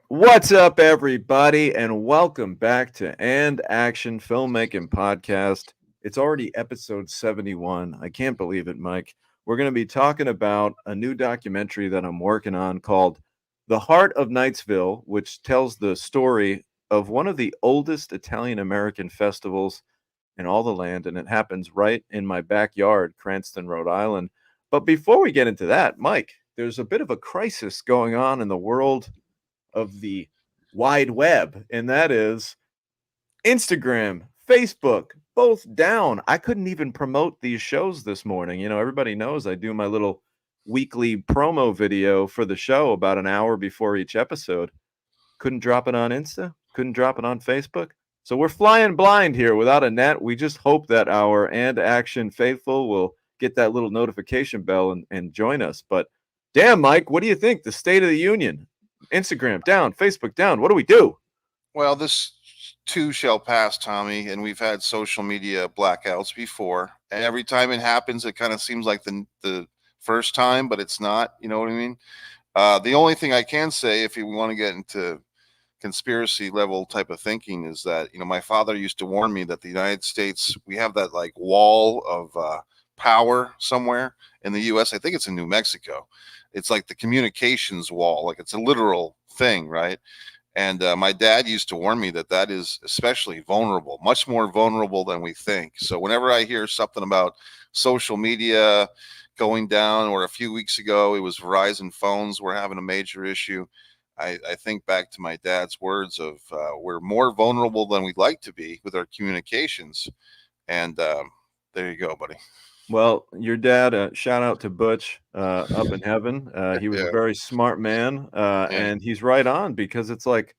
What's up, everybody, and welcome back to And Action Filmmaking Podcast. It's already episode 71. I can't believe it, Mike. We're going to be talking about a new documentary that I'm working on called The Heart of Knightsville, which tells the story of one of the oldest Italian American festivals in all the land, and it happens right in my backyard, Cranston, Rhode Island. But before we get into that, Mike, there's a bit of a crisis going on in the world of the wide web, and that is Instagram, Facebook, both down. I couldn't even promote these shows this morning. Everybody knows I do my little weekly promo video for the show about an hour before each episode. Couldn't drop it on Insta, couldn't drop it on Facebook. So we're flying blind here without a net. We just hope that our And Action faithful will get that little notification bell and join us. But damn, Mike, what do you think? The State of the Union. Instagram down, Facebook down. What do we do? Well, this too shall pass, Tommy, and we've had social media blackouts before. And every time it happens, it kind of seems like the first time, but it's not. You know what I mean? The only thing I can say, if you want to get into conspiracy level type of thinking, is that my father used to warn me that the United States, we have that like wall of power somewhere in the U.S. I think it's in New Mexico. It's like the communications wall, like it's a literal thing, right? And my dad used to warn me that that is especially vulnerable, much more vulnerable than we think. So whenever I hear something about social media going down, or a few weeks ago, it was Verizon phones were having a major issue, I think back to my dad's words of we're more vulnerable than we'd like to be with our communications. And there you go, buddy. Well, your dad, shout out to Butch up in heaven. He was a Yeah, very smart man, yeah, and he's right on because it's like,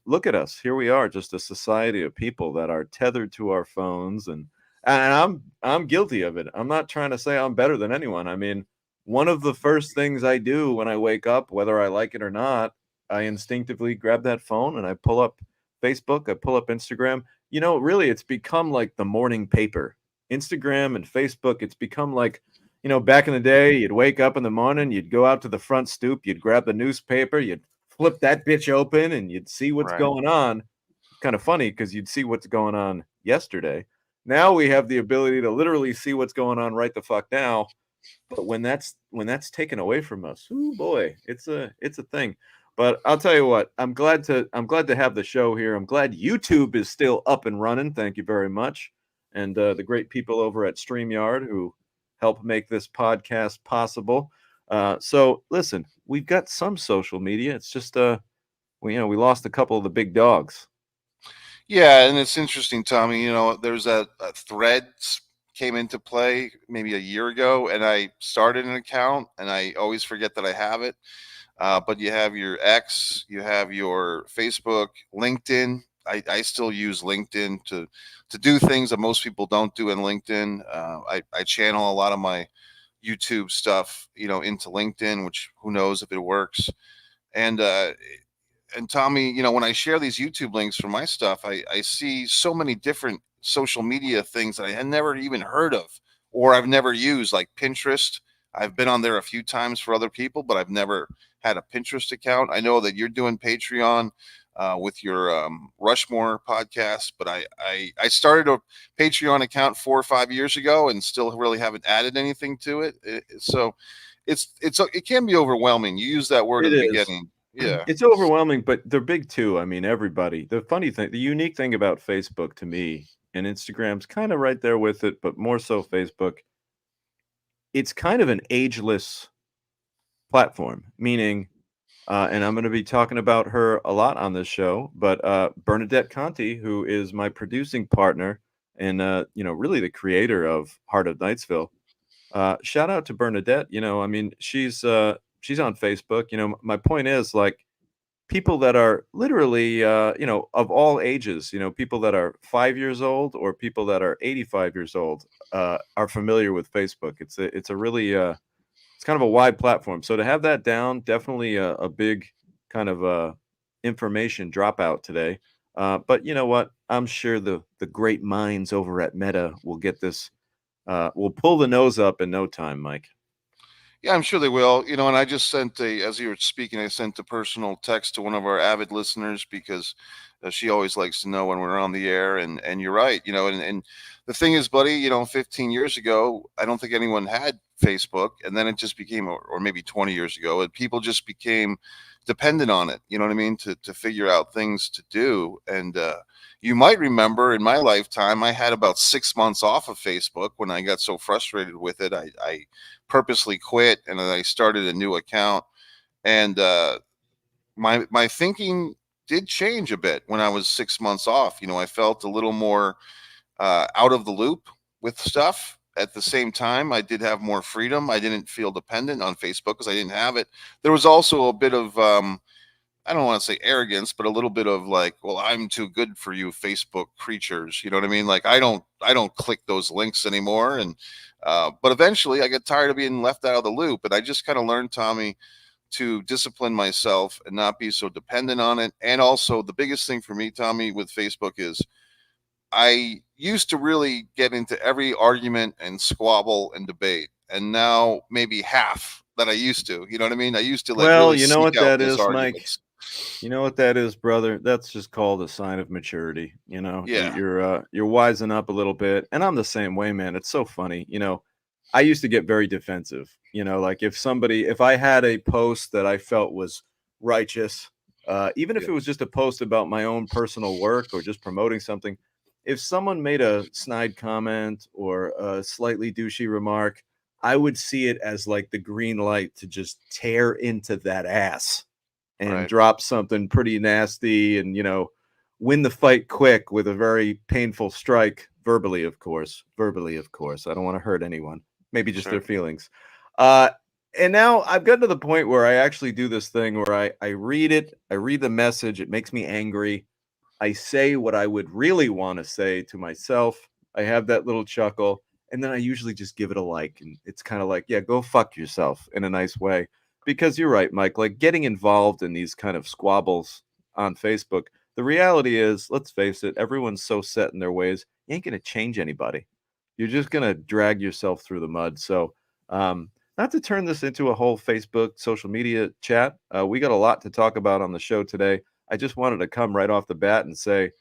look at us. Here we are, just a society of people that are tethered to our phones, and I'm guilty of it. I'm not trying to say I'm better than anyone. I mean, one of the first things I do when I wake up, whether I like it or not, I instinctively grab that phone and I pull up Facebook, I pull up Instagram. Really, it's become like the morning paper. Instagram and Facebook, it's become like, back in the day, you'd wake up in the morning, you'd go out to the front stoop, you'd grab the newspaper, you'd flip that bitch open, and you'd see what's right. going on. Kind of funny because you'd see what's going on yesterday. Now we have the ability to literally see what's going on right the fuck now. But when that's taken away from us, oh boy, it's a thing. But I'll tell you what, I'm glad to have the show here. I'm glad YouTube is still up and running. Thank you very much, and the great people over at StreamYard who help make this podcast possible. So listen, we've got some social media. It's just we lost a couple of the big dogs. Yeah, and it's interesting, Tommy. There's a threads came into play maybe a year ago, and I started an account, and I always forget that I have it. But you have your X, you have your Facebook, LinkedIn. I still use LinkedIn to do things that most people don't do in LinkedIn. I channel a lot of my YouTube stuff, into LinkedIn, which who knows if it works. And Tommy, when I share these YouTube links for my stuff, I see so many different social media things that I had never even heard of, or I've never used, like Pinterest. I've been on there a few times for other people, but I've never had a Pinterest account. I know that you're doing Patreon with your Rushmore podcast, but I started a Patreon account 4 or 5 years ago and still really haven't added anything to it. So it can be overwhelming. You used that word at It the is. beginning. Yeah. It's overwhelming, but they're big too. I mean, everybody. The funny thing, the unique thing about Facebook to me and Instagram's kind of right there with it, but more so Facebook. It's kind of an ageless platform, meaning, and I'm going to be talking about her a lot on this show, but Bernadette Conti, who is my producing partner and, really the creator of Heart of Knightsville. Shout out to Bernadette. I mean, she's on Facebook. My point is like people that are literally, of all ages, people that are 5 years old or people that are 85 years old are familiar with Facebook. It's a really, it's kind of a wide platform. So to have that down, definitely a big kind of information dropout today. But you know what? I'm sure the great minds over at Meta will get this. Will pull the nose up in no time, Mike. Yeah, I'm sure they will. And I just sent as you were speaking, I sent a personal text to one of our avid listeners because she always likes to know when we're on the air. And you're right. And the thing is, buddy, 15 years ago, I don't think anyone had Facebook, and then it just became, or maybe 20 years ago, and people just became dependent on it. You know what I mean? To figure out things to do. And you might remember in my lifetime, I had about 6 months off of Facebook when I got so frustrated with it. I purposely quit and then I started a new account. And my thinking did change a bit when I was 6 months off. I felt a little more out of the loop with stuff. At the same time, I did have more freedom. I didn't feel dependent on Facebook because I didn't have it. There was also a bit of I don't want to say arrogance, but a little bit of like, well, I'm too good for you, Facebook creatures. You know what I mean? Like I don't click those links anymore. And but eventually, I get tired of being left out of the loop, and I just kind of learned, Tommy, to discipline myself and not be so dependent on it. And also, the biggest thing for me, Tommy, with Facebook is I used to really get into every argument and squabble and debate, and now maybe half that I used to. You know what I mean? I used to like Well, really you know seek what out that those is, Mike. arguments. You know what that is, brother? That's just called a sign of maturity. You're Yeah. you're wising up a little bit, and I'm the same way, man. It's so funny. I used to get very defensive. Like if I had a post that I felt was righteous, even if Yeah. it was just a post about my own personal work or just promoting something, if someone made a snide comment or a slightly douchey remark, I would see it as like the green light to just tear into that ass and Right. drop something pretty nasty and win the fight quick with a very painful strike, verbally of course. I don't want to hurt anyone, maybe just their Sure. feelings. uh and now I've gotten to the point where I actually do this thing where I read it, I read the message, it makes me angry, I say what I would really want to say to myself, I have that little chuckle, and then I usually just give it a like, and it's kind of like, yeah, go fuck yourself in a nice way. Because you're right, Mike, like getting involved in these kind of squabbles on Facebook, the reality is, let's face it, everyone's so set in their ways, you ain't going to change anybody. You're just going to drag yourself through the mud. So, not to turn this into a whole Facebook social media chat, we got a lot to talk about on the show today. I just wanted to come right off the bat and say,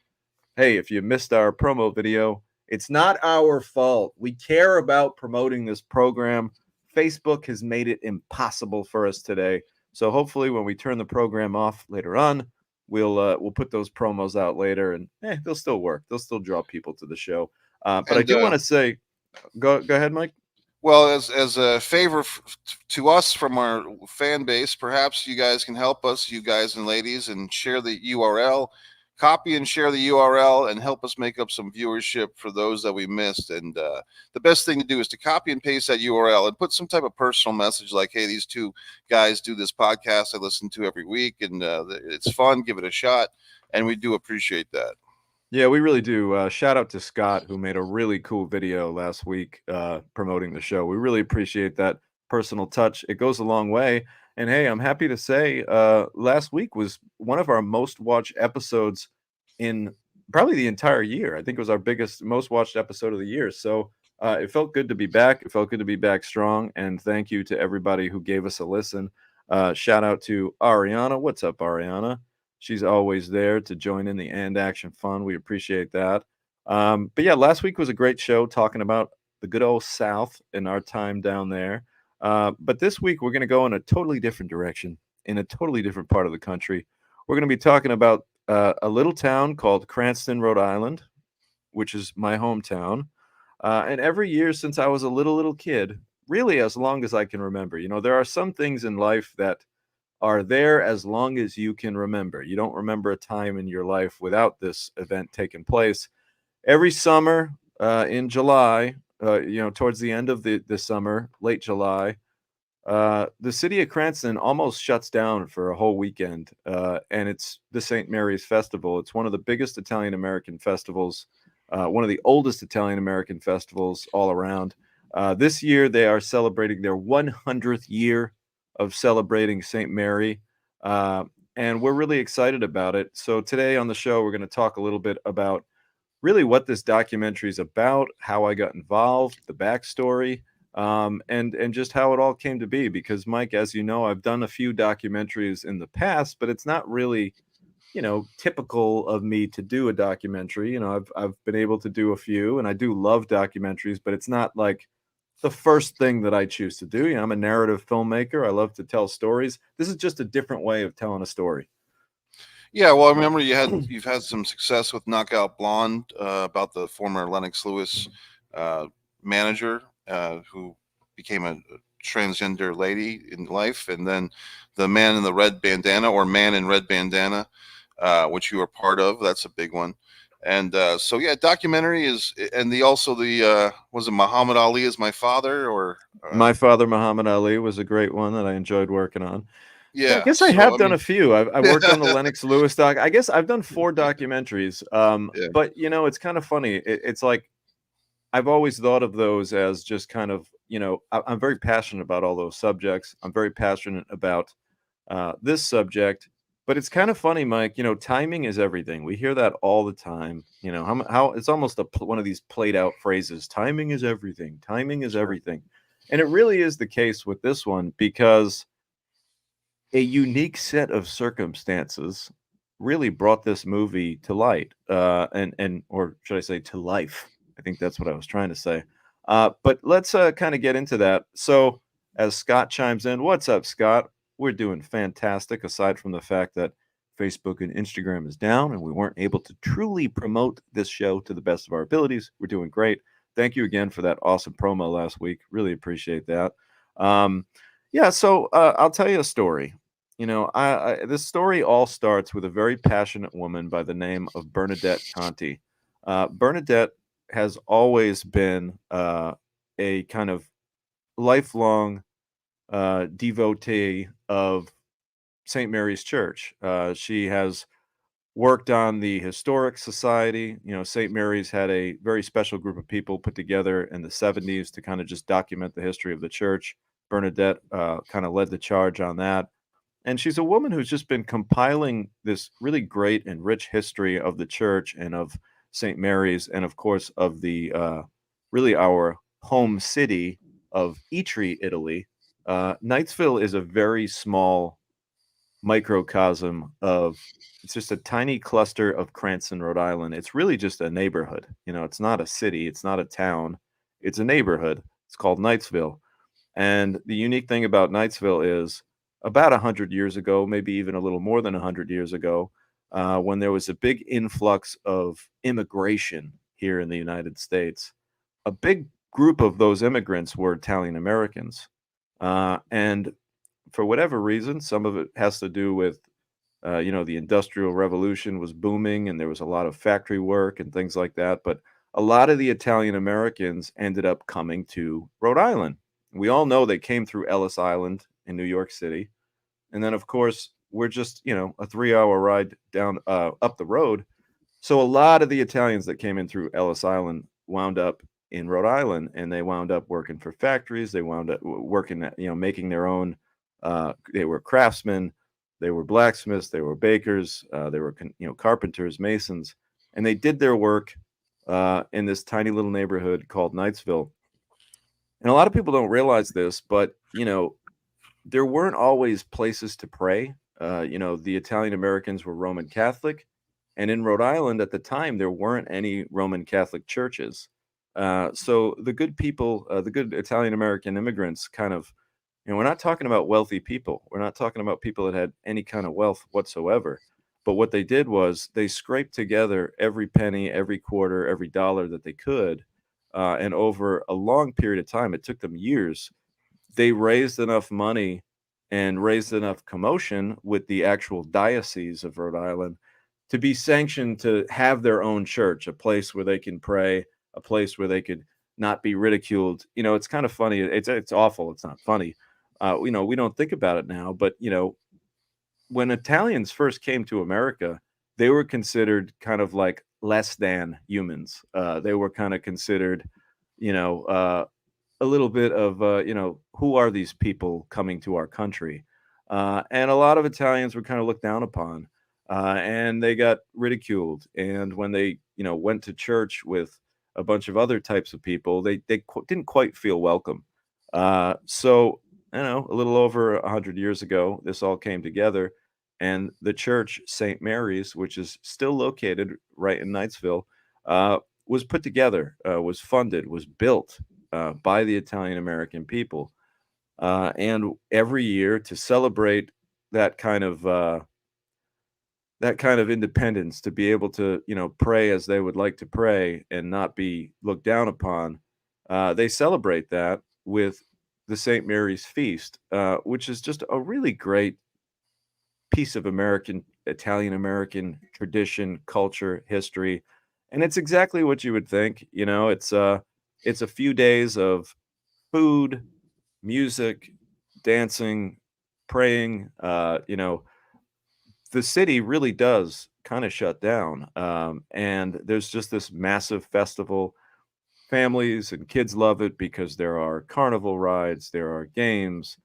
hey, if you missed our promo video, it's not our fault. We care about promoting this program. Facebook has made it impossible for us today. So hopefully, when we turn the program off later on, we'll put those promos out later, and they'll still work. They'll still draw people to the show. But I And do want to say, go ahead, Mike. well, as a favor to us from our fan base, perhaps you guys can help us, you guys and ladies, and share the URL, copy and share the URL, and help us make up some viewership for those that we missed. And the best thing to do is to copy and paste that URL and put some type of personal message like, "Hey, these two guys do this podcast I listen to every week, and it's fun. Give it a shot." And we do appreciate that. Yeah, we really do. Shout out to Scott, who made a really cool video last week promoting the show. We really appreciate that personal touch. It goes a long way. And hey, I'm happy to say last week was one of our most watched episodes in probably the entire year. I think it was our biggest, most watched episode of the year. So it felt good to be back. It felt good to be back strong. And thank you to everybody who gave us a listen. Shout out to Ariana. What's up, Ariana? She's always there to join in the and action fun. We appreciate that. But yeah, last week was a great show talking about the good old South and our time down there. But this week we're going to go in a totally different direction, in a totally different part of the country. We're going to be talking about a little town called Cranston, Rhode Island, which is my hometown. And every year since I was a little kid, really as long as I can remember, there are some things in life that are there as long as you can remember. You don't remember a time in your life without this event taking place. Every summer in July, towards the end of the summer, late July, the city of Cranston almost shuts down for a whole weekend, and it's the St. Mary's Festival. It's one of the biggest Italian American festivals, one of the oldest Italian American festivals all around. This year, they are celebrating their 100th year of celebrating St. Mary, uh, and we're really excited about it. So today on the show, we're going to talk a little bit about really what this documentary is about, how I got involved, the backstory, and just how it all came to be. Because Mike, as you know, I've done a few documentaries in the past, but it's not really typical of me to do a documentary. I've been able to do a few, and I do love documentaries, but it's not like the first thing that I choose to do. I'm a narrative filmmaker. I love to tell stories. This is just a different way of telling a story. Yeah, well, I remember you've had some success with Knockout Blonde, about the former Lennox Lewis uh, manager, who became a transgender lady in life, and then the Man in the Red Bandana, or Man in Red Bandana, which you were part of. That's a big one. And so yeah, documentary is, and the was it Muhammad Ali is my father, or My Father Muhammad Ali was a great one that I enjoyed working on. Yeah, I yeah. guess I So have I done mean, a few. I've worked on the Lennox Lewis doc. I guess I've done 4 documentaries. yeah, But it's kind of funny. It's like I've always thought of those as just kind of, I'm very passionate about all those subjects. I'm very passionate about this subject, but it's kind of funny, Mike. Timing is everything. We hear that all the time. How it's almost one of these played out phrases. Timing is everything. Timing is sure. everything, and it really is the case with this one because a unique set of circumstances really brought this movie to light, and or should I say to life? I think that's what I was trying to say. But let's kind of get into that. So, as Scott chimes in, what's up, Scott? We're doing fantastic. Aside from the fact that Facebook and Instagram is down, and we weren't able to truly promote this show to the best of our abilities, we're doing great. Thank you again for that awesome promo last week. Really appreciate that. Yeah, so I'll tell you a story. This story all starts with a very passionate woman by the name of Bernadette Conti. Bernadette has always been a kind of lifelong devotee of St. Mary's Church. She has worked on the Historic Society. St. Mary's had a very special group of people put together in the 70s to kind of just document the history of the church. Bernadette kind of led the charge on that. And she's a woman who's just been compiling this really great and rich history of the church and of St. Mary's, and of course of the really our home city of Itri, Italy. Knightsville is a very small microcosm of, it's just a tiny cluster of Cranston, Rhode Island. It's really just a neighborhood. It's not a city, it's not a town, it's a neighborhood. It's called Knightsville. And the unique thing about Knightsville is about 100 years ago, maybe even a little more than 100 years ago, when there was a big influx of immigration here in the United States, a big group of those immigrants were Italian Americans. And for whatever reason, some of it has to do with, the Industrial Revolution was booming and there was a lot of factory work and things like that. But a lot of the Italian Americans ended up coming to Rhode Island. We all know they came through Ellis Island in New York City. And then, of course, we're just, a 3-hour ride down, up the road. So a lot of the Italians that came in through Ellis Island wound up in Rhode Island, and they wound up working for factories. They wound up working at, making their own. They were craftsmen, they were blacksmiths, they were bakers, they were carpenters, masons, and they did their work in this tiny little neighborhood called Knightsville. And a lot of people don't realize this, but there weren't always places to pray. The Italian Americans were Roman Catholic, and in Rhode Island at the time, there weren't any Roman Catholic churches. So the good people, the good Italian American immigrants, kind of, we're not talking about wealthy people. We're not talking about people that had any kind of wealth whatsoever. But what they did was they scraped together every penny, every quarter, every dollar that they could. And over a long period of time, it took them years, they raised enough money and raised enough commotion with the actual diocese of Rhode Island to be sanctioned to have their own church, a place where they can pray, a place where they could not be ridiculed. It's kind of funny. It's awful. It's not funny. We don't think about it now, but when Italians first came to America, they were considered kind of like less than humans. They were kind of considered, you know, uh, a little bit of, who are these people coming to our country? And a lot of Italians were kind of looked down upon, and they got ridiculed. And when they, went to church with a bunch of other types of people, they didn't quite feel welcome. So, a little over 100 years ago, this all came together, and the church, St. Mary's, which is still located right in Knightsville, uh, was put together, was funded, was built by the Italian American people. And every year to celebrate that kind of uh, that kind of independence, to be able to, pray as they would like to pray and not be looked down upon, they celebrate that with the St. Mary's Feast, which is just a really great piece of Italian American tradition, culture, history, and it's exactly what you would think. It's a few days of food, music, dancing, praying. The city really does kind of shut down. And there's just this massive festival. Families and kids love it because there are carnival rides, there are games,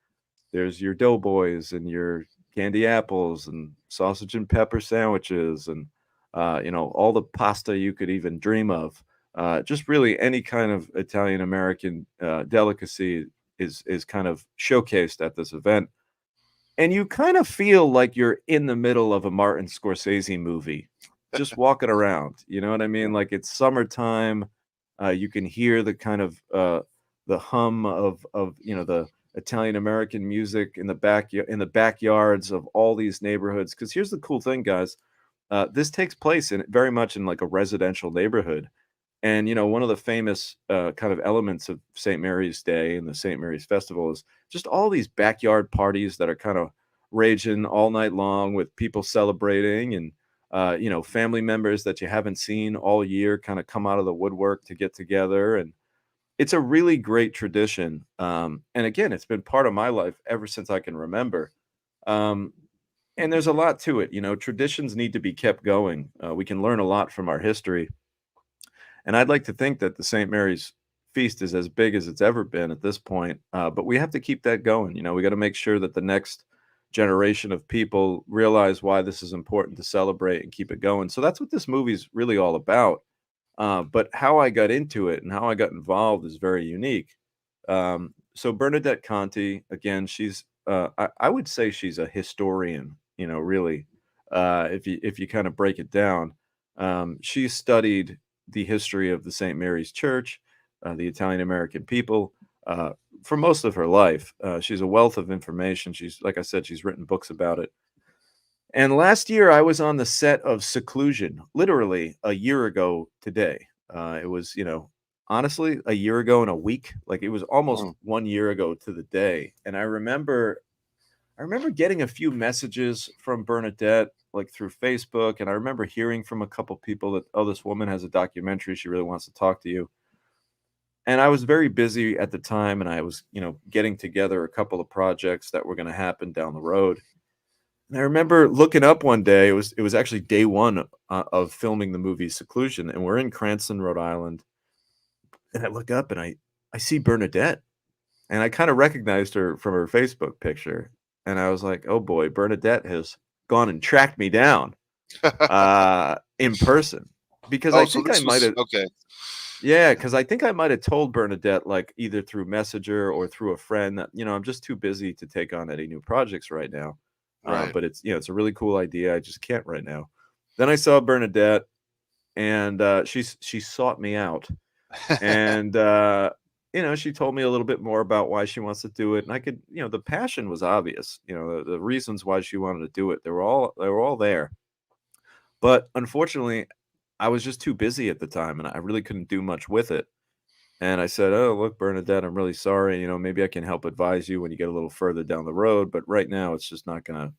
there's your doughboys and your candy apples and sausage and pepper sandwiches and all the pasta you could even dream of. Just really any kind of Italian American delicacy is kind of showcased at this event, and you kind of feel like you're in the middle of a Martin Scorsese movie, just walking around, you know what I mean? Like, it's summertime, you can hear the kind of, the hum of the Italian American music in the backyards of all these neighborhoods. Because here's the cool thing, guys, this takes place in very much in, like, a residential neighborhood, and, one of the famous, kind of elements of St. Mary's Day and the St. Mary's Festival is just all these backyard parties that are kinda raging all night long with people celebrating and, family members that you haven't seen all year kinda come out of the woodwork to get together, and it's a really great tradition, and again, it's been part of my life ever since I can remember, um, and there's a lot to it. Traditions need to be kept going. We can learn a lot from our history, and I'd like to think that the St. Mary's feast is as big as it's ever been at this point, but we have to keep that going. We got to make sure that the next generation of people realize why this is important to celebrate and keep it going. So that's what this movie's really all about. But how I got into it and how I got involved is very unique. So Bernadette Conti, again, I would say she's a historian. Really, if you kind of break it down, she studied the history of the St. Mary's Church, the Italian American people, uh, for most of her life. She's a wealth of information. Like I said, she's written books about it. And last year, I was on the set of Seclusion, literally a year ago today. It was, honestly, a year ago in a week. Like, it was almost Mm. 1 year ago to the day. And I remember getting a few messages from Bernadette, like through Facebook, and I remember hearing from a couple people that, oh, this woman has a documentary. She really wants to talk to you. And I was very busy at the time, and I was, getting together a couple of projects that were going to happen down the road. And I remember looking up one day. It was actually day one of filming the movie Seclusion, and we're in Cranston, Rhode Island. And I look up and I see Bernadette, and I kind of recognized her from her Facebook picture. And I was like, "Oh boy, Bernadette has gone and tracked me down in person." Because Oh, I so think I this might was have, okay. yeah, because I think I might have told Bernadette, like, either through Messenger or through a friend, that I'm just too busy to take on any new projects right now. Right. But it's a really cool idea. I just can't right now. Then I saw Bernadette, and she sought me out, and she told me a little bit more about why she wants to do it, and I could, the passion was obvious. The reasons why she wanted to do it, they were all there. But unfortunately, I was just too busy at the time, and I really couldn't do much with it. And I said, "Oh, look, Bernadette, I'm really sorry. Maybe I can help advise you when you get a little further down the road, but right now it's just not gonna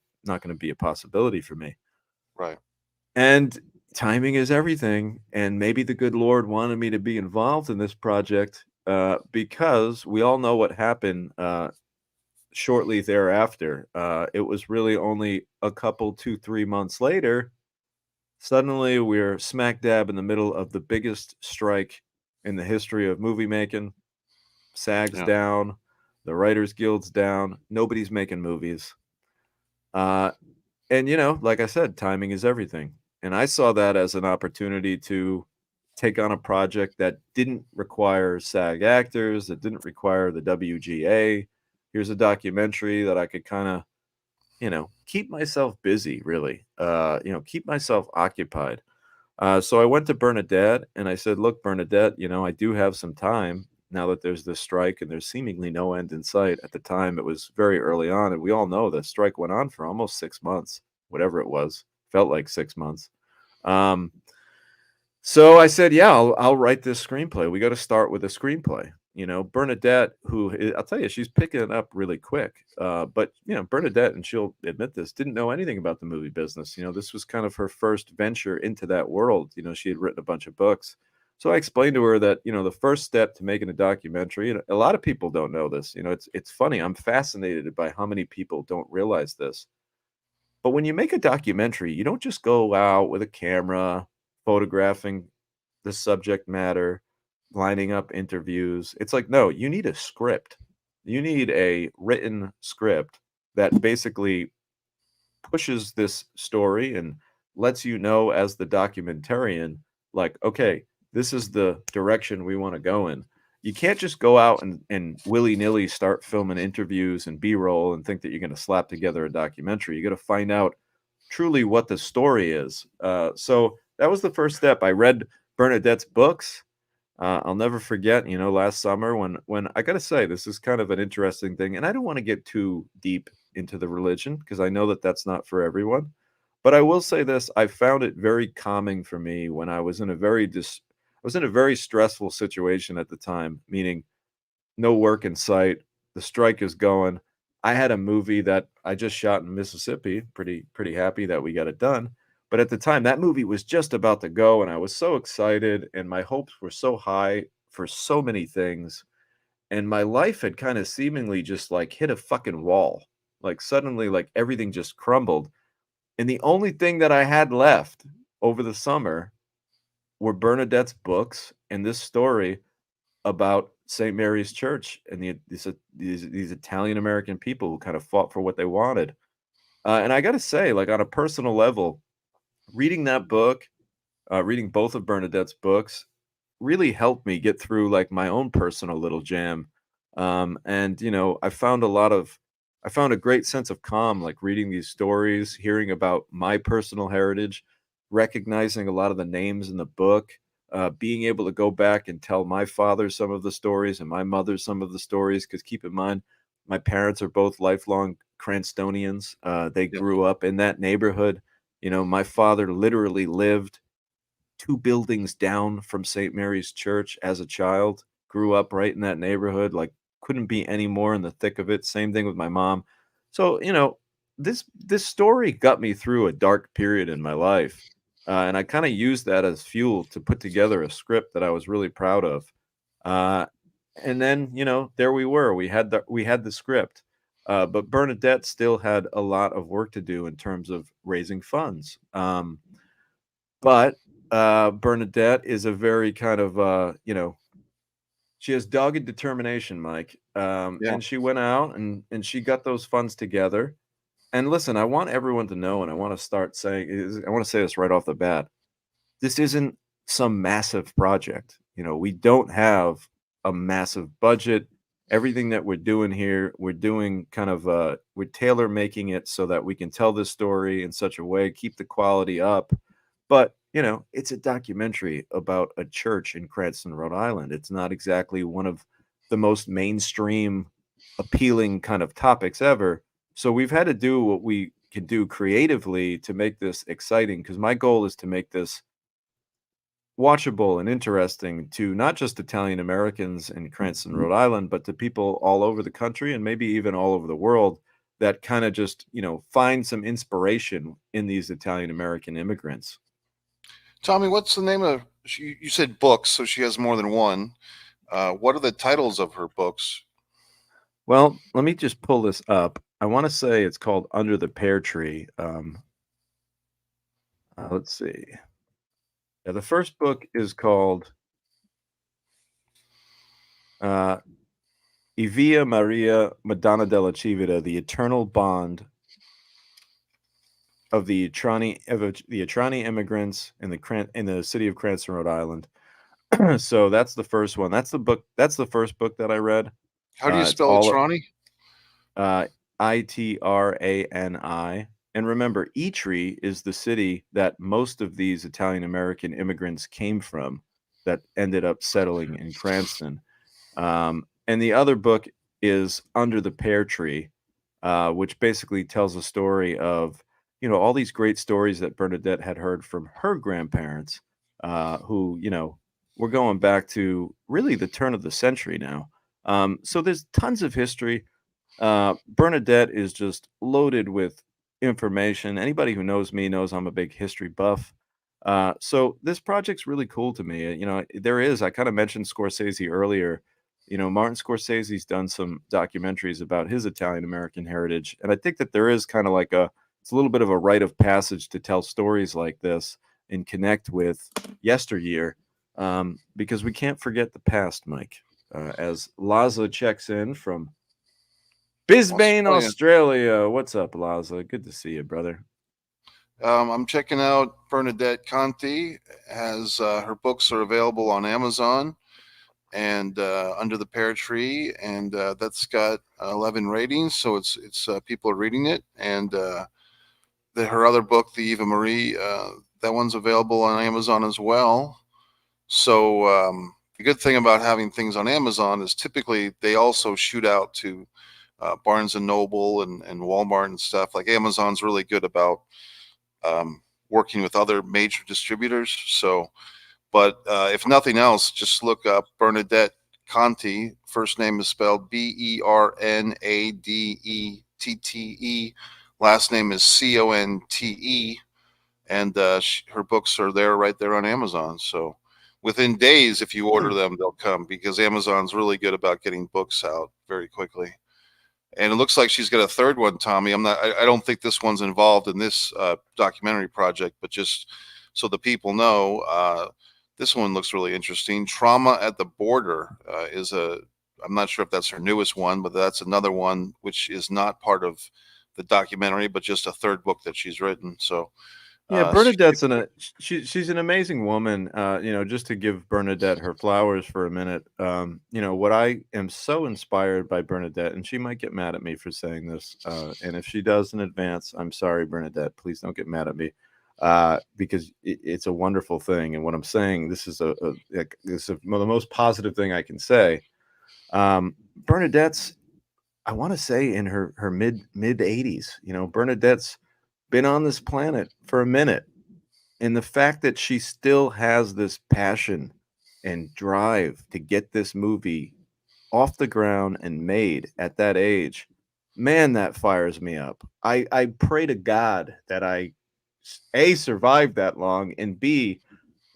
be a possibility for me." Right. And timing is everything. And maybe the good Lord wanted me to be involved in this project, because we all know what happened shortly thereafter. It was really only a couple, 2, 3 months later. Suddenly, we're smack dab in the middle of the biggest strike in the history of movie making. SAG's Yeah. down, the Writers Guild's down, nobody's making movies. Uh, and like I said, timing is everything. And I saw that as an opportunity to take on a project that didn't require SAG actors, that didn't require the WGA. Here's a documentary that I could kind of, keep myself busy, really, keep myself occupied. So I went to Bernadette and I said, look, Bernadette, I do have some time now that there's this strike and there's seemingly no end in sight. At the time, it was very early on. And we all know the strike went on for almost 6 months, whatever it was, felt like 6 months. Um, so I said, yeah, I'll write this screenplay. We got to start with a screenplay. Bernadette, I'll tell you, she's picking it up really quick. But Bernadette, and she'll admit this, didn't know anything about the movie business. This was kind of her first venture into that world. She had written a bunch of books. So I explained to her that, the first step to making a documentary, and a lot of people don't know this. It's funny. I'm fascinated by how many people don't realize this. But when you make a documentary, you don't just go out with a camera, photographing the subject matter, lining up interviews. It's like, no, you need a script. You need a written script that basically pushes this story and lets you know as the documentarian, like, okay, this is the direction we want to go in. You can't just go out and willy-nilly start filming interviews and B-roll and think that you're going to slap together a documentary. You got to find out truly what the story is. So that was the first step. I read Bernadette's books. I'll never forget, last summer when I got to say, this is kind of an interesting thing, and I don't want to get too deep into the religion because I know that that's not for everyone. But I will say this: I found it very calming for me when I was in a very stressful situation at the time, meaning no work in sight. The strike is going. I had a movie that I just shot in Mississippi. Pretty happy that we got it done. But at the time, that movie was just about to go, and I was so excited, and my hopes were so high for so many things. And my life had kind of seemingly just like hit a fucking wall. Like suddenly, like everything just crumbled. And the only thing that I had left over the summer were Bernadette's books and this story about St. Mary's Church and these Italian American people who kind of fought for what they wanted. And I got to say, like on a personal level, reading that book, reading both of Bernadette's books, really helped me get through like my own personal little jam. And I found a great sense of calm, like reading these stories, hearing about my personal heritage, recognizing a lot of the names in the book, being able to go back and tell my father some of the stories and my mother some of the stories. Because keep in mind, my parents are both lifelong Cranstonians. They Yeah. grew up in that neighborhood. My father literally lived 2 buildings down from St. Mary's Church as a child, grew up right in that neighborhood, like couldn't be any more in the thick of it. Same thing with my mom. So, this story got me through a dark period in my life. And I kind of used that as fuel to put together a script that I was really proud of. Uh, and then, there we were. We had the script. But Bernadette still had a lot of work to do in terms of raising funds. But Bernadette is a very kind of she has dogged determination, Mike. Yeah. And she went out and she got those funds together. And listen, I want everyone to know, and I want to start saying, I want to say this right off the bat. This isn't some massive project. We don't have a massive budget. Everything that we're doing here, we're doing kind of we're tailor making it so that we can tell this story in such a way, keep the quality up. But, it's a documentary about a church in Cranston, Rhode Island. It's not exactly one of the most mainstream appealing kind of topics ever. So we've had to do what we can do creatively to make this exciting, because my goal is to make this watchable and interesting to not just Italian Americans in Cranston, Rhode Island, but to people all over the country and maybe even all over the world that kind of just, find some inspiration in these Italian American immigrants. Tommy, what's the name of? You said books, so she has more than one. What are the titles of her books? Well, let me just pull this up. I want to say it's called Under the Pear Tree. Let's see. Yeah, the first book is called uh, E Via Maria Madonna della Civita, The Eternal Bond of the Atrani immigrants in the city of Cranston, Rhode Island. So that's the first one. That's the book. That's the first book that I read. How do you It's spell it, all Trani? uh, Itrani. And remember, Itri is the city that most of these Italian American immigrants came from that ended up settling in Cranston. And the other book is Under the Pear Tree, which basically tells a story of, all these great stories that Bernadette had heard from her grandparents, who, we're going back to really the turn of the century now. So there's tons of history. Bernadette is just loaded with information. Anybody who knows me knows I'm a big history buff. So this project's really cool to me. There is. I kind of mentioned Scorsese earlier. Martin Scorsese's done some documentaries about his Italian American heritage, and I think that there is kind of like it's a little bit of a rite of passage to tell stories like this and connect with yesteryear, because we can't forget the past, Mike. As Laza checks in from Bisbane, Australia. Australia. What's up, Laza? Good to see you, brother. I'm checking out Bernadette Conti. Has her books are available on Amazon and Under the Pear Tree, and that's got 11 ratings, so it's people are reading it. And her other book, The Eva Marie, that one's available on Amazon as well. So the good thing about having things on Amazon is typically they also shoot out to Barnes and Noble and Walmart and stuff. Like Amazon's really good about working with other major distributors. So, but if nothing else, just look up Bernadette Conti. First name is spelled Bernadette. Last name is Conte. And her books are there right there on Amazon. So within days, if you order them, they'll come because Amazon's really good about getting books out very quickly. And it looks like she's got a third one, Tommy. I don't think this one's involved in this documentary project, but just so the people know, this one looks really interesting. Trauma at the Border is a. I'm not sure if that's her newest one, but that's another one which is not part of the documentary, but just a third book that she's written. So Yeah, she's Bernadette's she's an amazing woman. Just to give Bernadette her flowers for a minute. What I am so inspired by Bernadette, and she might get mad at me for saying this, and if she does in advance, I'm sorry, Bernadette. Please don't get mad at me, because it's a wonderful thing. And what I'm saying, this is the most positive thing I can say. Bernadette's, I want to say, in her mid 80s. Bernadette's been on this planet for a minute, and the fact that she still has this passion and drive to get this movie off the ground and made at that age, man, that fires me up. I pray to God that I A, survived that long, and B,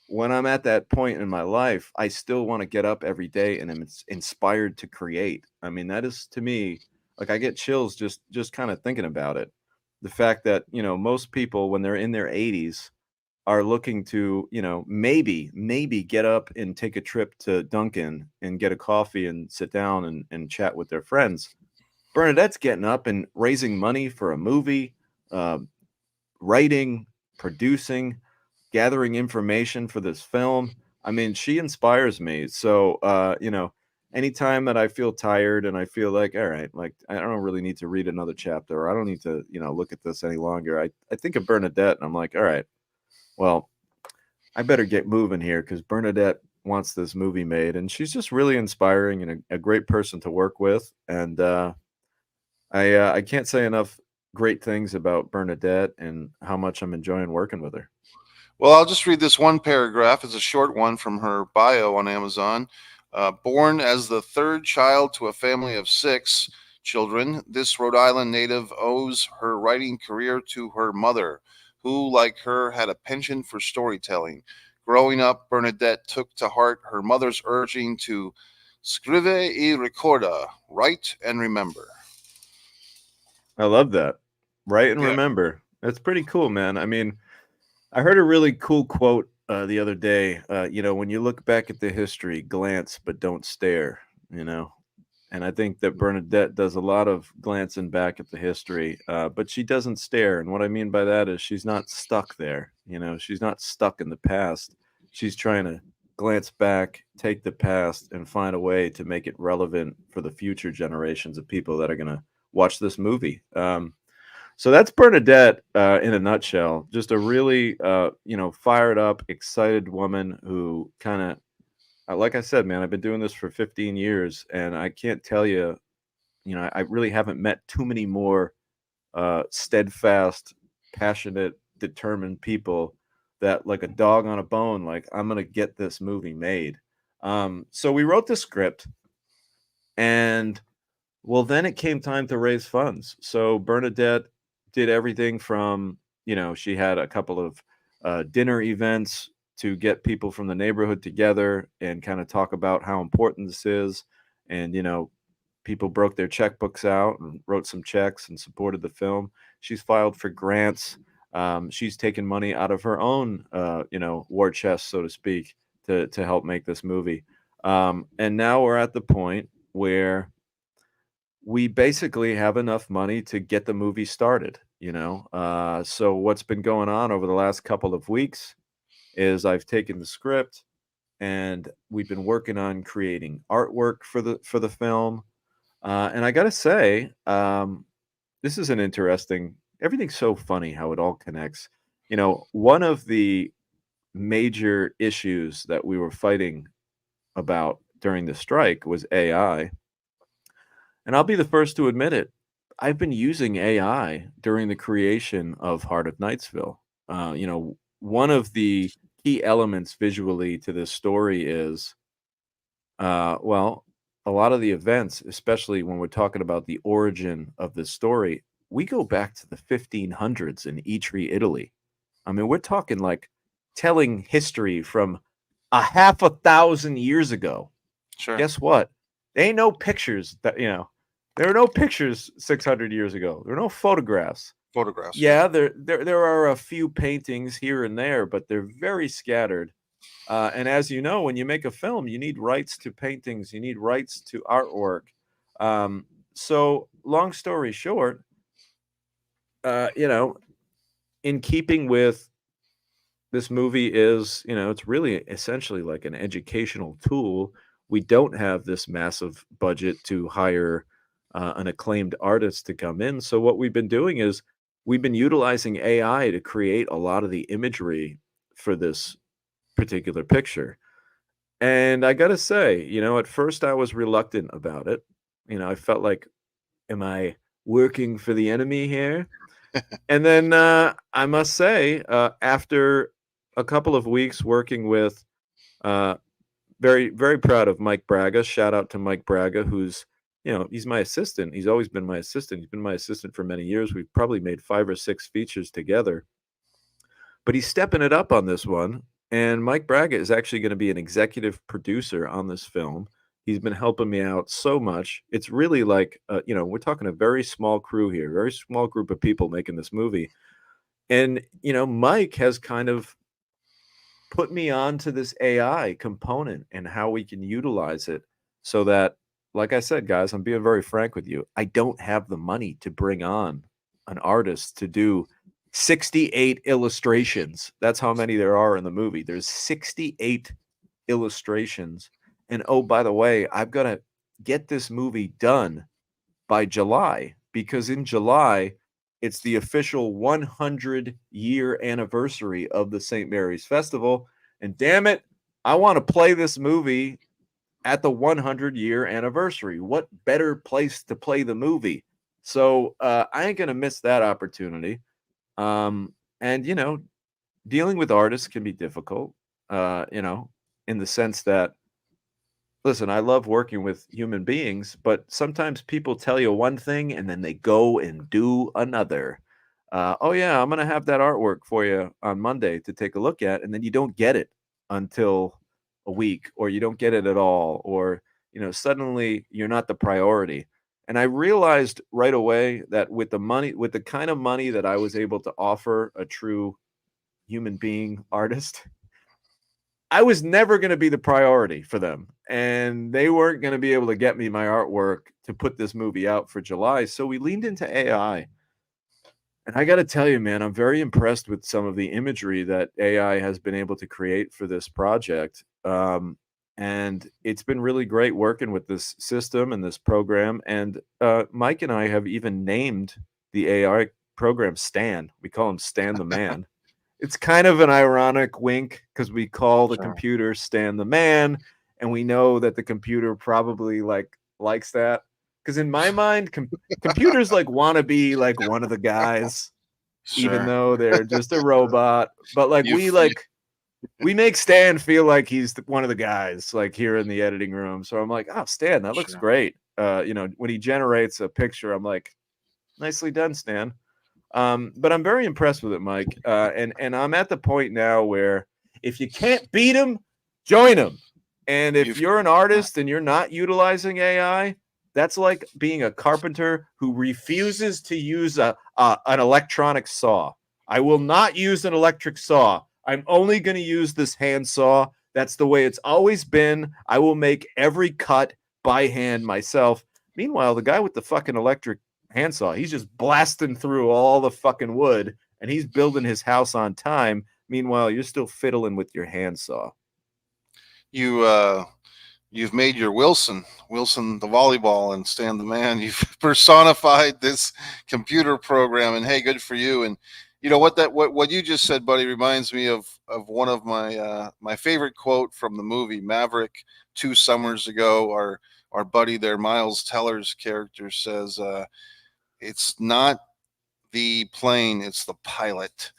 when I'm at that point in my life, I still want to get up every day and am inspired to create. I mean, that is, to me, like, I get chills just kind of thinking about it. The fact that, most people when they're in their 80s are looking to, maybe get up and take a trip to Dunkin' and get a coffee and sit down and chat with their friends. Bernadette's getting up and raising money for a movie, uh, writing, producing, gathering information for this film. I mean, she inspires me. So, anytime that I feel tired and I feel like, all right, like I don't really need to read another chapter, or I don't need to, look at this any longer, I think of Bernadette and I'm like, all right, well, I better get moving here because Bernadette wants this movie made, and she's just really inspiring and a great person to work with. And I can't say enough great things about Bernadette and how much I'm enjoying working with her. Well, I'll just read this one paragraph. It's a short one from her bio on Amazon. Born as the third child to a family of 6 children, this Rhode Island native owes her writing career to her mother, who, like her, had a penchant for storytelling. Growing up, Bernadette took to heart her mother's urging to scrive e ricorda, write and remember. I love that. Write and Yeah. remember. That's pretty cool, man. I mean, I heard a really cool quote the other day. When you look back at the history, glance but don't stare. You know, and I think that Bernadette does a lot of glancing back at the history, but she doesn't stare. And what I mean by that is she's not stuck there. She's not stuck in the past. She's trying to glance back, take the past, and find a way to make it relevant for the future generations of people that are going to watch this movie. So that's Bernadette in a nutshell. Just a really, fired up, excited woman who kind of, like I said, man, I've been doing this for 15 years, and I can't tell you, I really haven't met too many more steadfast, passionate, determined people that, like a dog on a bone, like, I'm gonna get this movie made. So we wrote the script, and well, then it came time to raise funds. So Bernadette did everything from, she had a couple of dinner events to get people from the neighborhood together and kind of talk about how important this is. And, people broke their checkbooks out and wrote some checks and supported the film. She's filed for grants. She's taken money out of her own, war chest, so to speak, to help make this movie. And now we're at the point where we basically have enough money to get the movie started, so what's been going on over the last couple of weeks is I've taken the script and we've been working on creating artwork for the film. And I gotta say, this is an interesting. Everything's so funny how it all connects. One of the major issues that we were fighting about during the strike was AI. And I'll be the first to admit it. I've been using AI during the creation of Heart of Knightsville. One of the key elements visually to this story is, well, a lot of the events, especially when we're talking about the origin of the story, we go back to the 1500s in Itri, Italy. I mean, we're talking like telling history from a half a thousand years ago. Sure. Guess what? There ain't no pictures there are no pictures 600 years ago. There are no photographs. Photographs. Yeah, there are a few paintings here and there, but they're very scattered. And as you know, when you make a film, you need rights to paintings, you need rights to artwork. So long story short, in keeping with this movie is, it's really essentially like an educational tool. We don't have this massive budget to hire an acclaimed artist to come in. So what we've been doing is we've been utilizing AI to create a lot of the imagery for this particular picture. And I got to say, at first I was reluctant about it. I felt like, am I working for the enemy here? And then I must say, after a couple of weeks working with, uh, very, very proud of Mike Braga. Shout out to Mike Braga, who's, he's my assistant. He's always been my assistant. He's been my assistant for many years. We've probably made 5 or 6 features together. But he's stepping it up on this one. And Mike Braga is actually going to be an executive producer on this film. He's been helping me out so much. It's really like, we're talking a very small crew here, very small group of people making this movie. And, Mike has kind of put me on to this AI component and how we can utilize it so that, like I said, guys, I'm being very frank with you. I don't have the money to bring on an artist to do 68 illustrations. That's how many there are in the movie. There's 68 illustrations. And oh, by the way, I've got to get this movie done by July, because in July, it's the official 100-year anniversary of the St. Mary's Festival. And damn it, I want to play this movie at the 100-year anniversary. What better place to play the movie? So I ain't going to miss that opportunity. And, dealing with artists can be difficult, in the sense that, listen, I love working with human beings, but sometimes people tell you one thing and then they go and do another. Oh, yeah, I'm going to have that artwork for you on Monday to take a look at. And then you don't get it until a week, or you don't get it at all. Or, suddenly you're not the priority. And I realized right away that with the kind of money that I was able to offer a true human being artist, I was never going to be the priority for them. And they weren't going to be able to get me my artwork to put this movie out for July. So we leaned into AI. And I got to tell you, man, I'm very impressed with some of the imagery that AI has been able to create for this project. And it's been really great working with this system and this program. And Mike and I have even named the AI program Stan. We call him Stan the Man. It's kind of an ironic wink because we call the Sure. computer Stan the Man, and we know that the computer probably likes that. Because in my mind, computers like want to be like one of the guys, even Sure. though they're just a robot. But like You, we f- you like we make Stan feel like he's one of the guys, like here in the editing room. So I'm like, oh, Stan, that looks sure. great. When he generates a picture, I'm like, nicely done, Stan. But I'm very impressed with it, Mike. And I'm at the point now where if you can't beat him, join him. And if You've you're an artist and you're not utilizing AI, that's like being a carpenter who refuses to use an electronic saw. I will not use an electric saw. I'm only going to use this hand saw. That's the way it's always been. I will make every cut by hand myself. Meanwhile, the guy with the fucking electric handsaw, he's just blasting through all the fucking wood and he's building his house on time. Meanwhile, you're still fiddling with your handsaw. you you've made your Wilson the volleyball, and Stan the Man. You've personified this computer program, and hey, good for you. And you know what you just said, buddy, reminds me of one of my favorite quote from the movie Maverick 2 summers ago. Our buddy there, Miles Teller's character says, "It's not the plane, it's the pilot."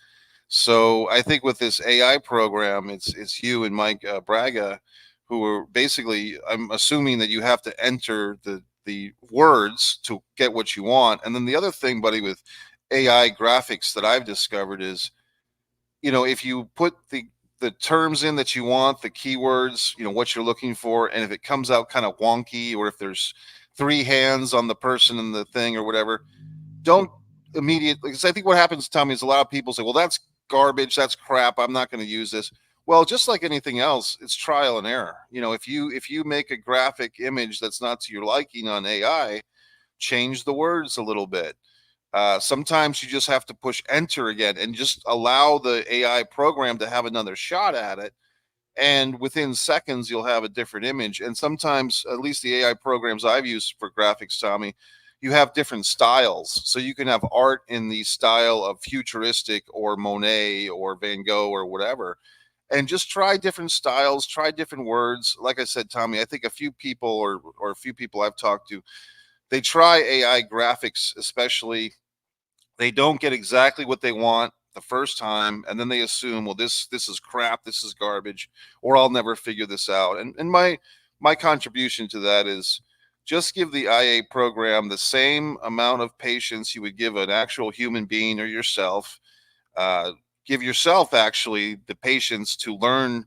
So I think with this AI program, it's you and Mike Braga, who are basically. I'm assuming that you have to enter the words to get what you want, and then the other thing, buddy, with AI graphics that I've discovered is, if you put the terms in that you want, the keywords, what you're looking for, and if it comes out kind of wonky, or if there's three hands on the person and the thing or whatever, don't immediately, because I think what happens, Tommy, is a lot of people say, well, that's garbage, that's crap, I'm not going to use this. Well, just like anything else, it's trial and error. If you make a graphic image that's not to your liking on AI, change the words a little bit. Sometimes you just have to push enter again and just allow the AI program to have another shot at it, and within seconds you'll have a different image. And sometimes, at least the AI programs I've used for graphics, Tommy, you have different styles. So you can have art in the style of futuristic or Monet or Van Gogh or whatever, and just try different styles, try different words. Like I said, Tommy, I think a few people, or a few people I've talked to, they try AI graphics, especially, they don't get exactly what they want the first time, and then they assume, well, this is crap, this is garbage, or I'll never figure this out. And my contribution to that is, just give the IA program the same amount of patience you would give an actual human being or yourself. uh, Give yourself actually the patience to learn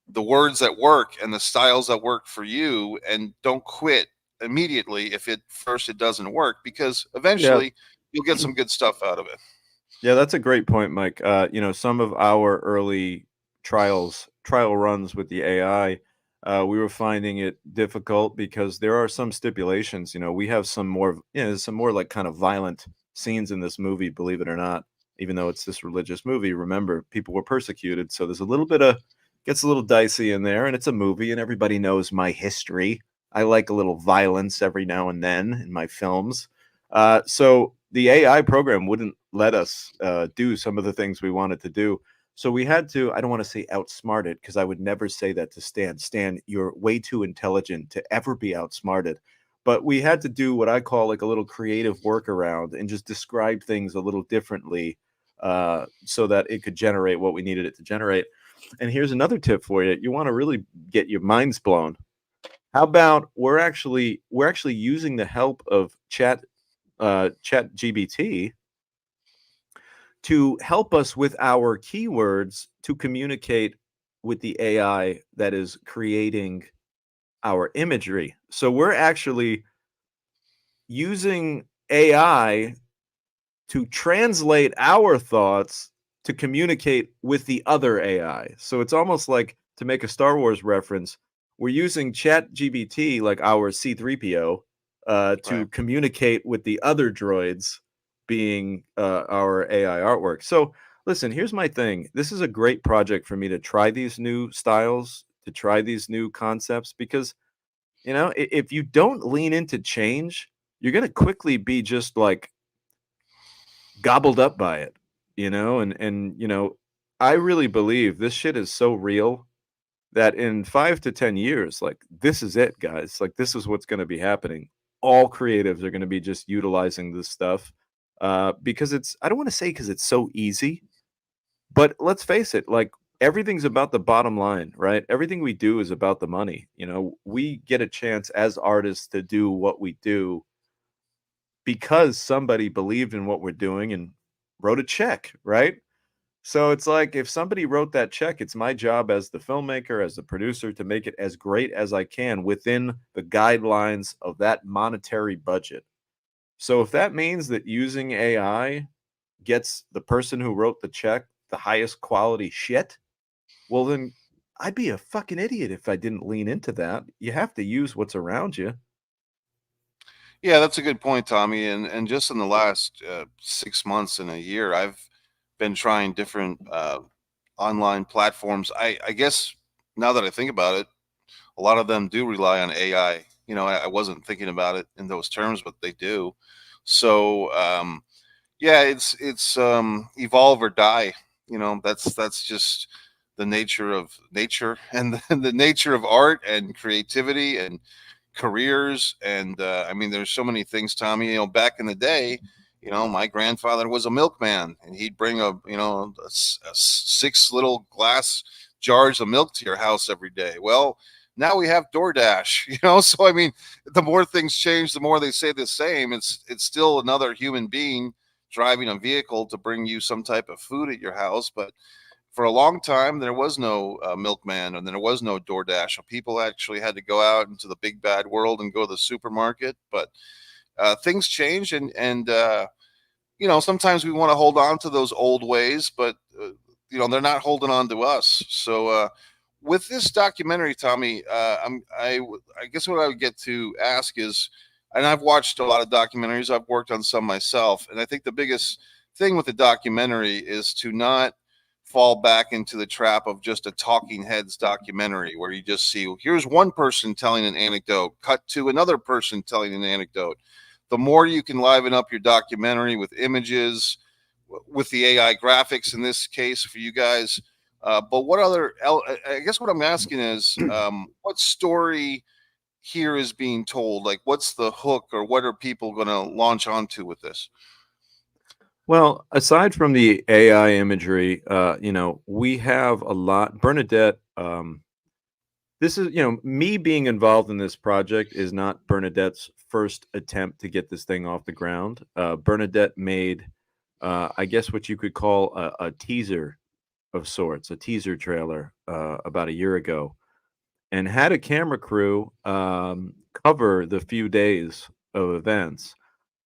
the words that work and the styles that work for you, and don't quit immediately if it first it doesn't work, because Yeah. eventually you'll get some good stuff out of it. Yeah, that's a great point, Mike. Some of our early trial runs with the AI, we were finding it difficult because there are some stipulations. We have some more like kind of violent scenes in this movie, believe it or not. Even though it's this religious movie, remember people were persecuted, so there's a little bit of gets a little dicey in there, and it's a movie, and everybody knows my history. I like a little violence every now and then in my films. So the AI program wouldn't let us do some of the things we wanted to do. So we had to, I don't want to say outsmart it because I would never say that to Stan. Stan, you're way too intelligent to ever be outsmarted. But we had to do what I call like a little creative workaround and just describe things a little differently so that it could generate what we needed it to generate. And here's another tip for you. You want to really get your minds blown. How about we're actually using the help of Chat GBT to help us with our keywords to communicate with the AI that is creating our imagery. So we're actually using AI to translate our thoughts to communicate with the other AI. So it's almost like, to make a Star Wars reference, we're using Chat GBT, like our C3PO, to Right. communicate with the other droids being our AI artwork. So listen, here's my thing. This is a great project for me to try these new styles, to try these new concepts, because if you don't lean into change, you're going to quickly be just like gobbled up by it, and I really believe this shit is so real that in 5 to 10 years, like, this is it, guys. Like, this is what's going to be happening. All creatives are going to be just utilizing this stuff because I don't want to say because it's so easy, but let's face it, like, everything's about the bottom line, right? Everything we do is about the money. We get a chance as artists to do what we do because somebody believed in what we're doing and wrote a check, right? So it's like if somebody wrote that check, it's my job as the filmmaker, as the producer, to make it as great as I can within the guidelines of that monetary budget. So if that means that using AI gets the person who wrote the check the highest quality shit, well, then I'd be a fucking idiot if I didn't lean into that. You have to use what's around you. Yeah, that's a good point, Tommy. And just in the last 6 months and a year, I've been trying different online platforms. I guess now that I think about it, a lot of them do rely on AI. I wasn't thinking about it in those terms, but they do. So yeah, it's evolve or die. That's just the nature of nature and the nature of art and creativity and careers. And I mean, there's so many things, Tommy. Back in the day, my grandfather was a milkman, and he'd bring a 6 little glass jars of milk to your house every day. Well, now we have DoorDash. So I mean, the more things change, the more they say the same. It's still another human being driving a vehicle to bring you some type of food at your house. But for a long time, there was no milkman and there was no DoorDash. So people actually had to go out into the big bad world and go to the supermarket. But things change, and sometimes we want to hold on to those old ways, but they're not holding on to us. So with this documentary, Tommy, I guess what I would get to ask is, and I've watched a lot of documentaries. I've worked on some myself, and I think the biggest thing with the documentary is to not fall back into the trap of just a talking heads documentary where you just see, here's one person telling an anecdote, cut to another person telling an anecdote. The more you can liven up your documentary with images, with the AI graphics in this case for you guys. But what other, I guess what I'm asking is, what story here is being told? Like, what's the hook, or what are people going to launch onto with this? Well, aside from the AI imagery, we have a lot. Bernadette, this is, me being involved in this project is not Bernadette's first attempt to get this thing off the ground. Bernadette made, I guess, what you could call a teaser of sorts, a teaser trailer about a year ago, and had a camera crew cover the few days of events.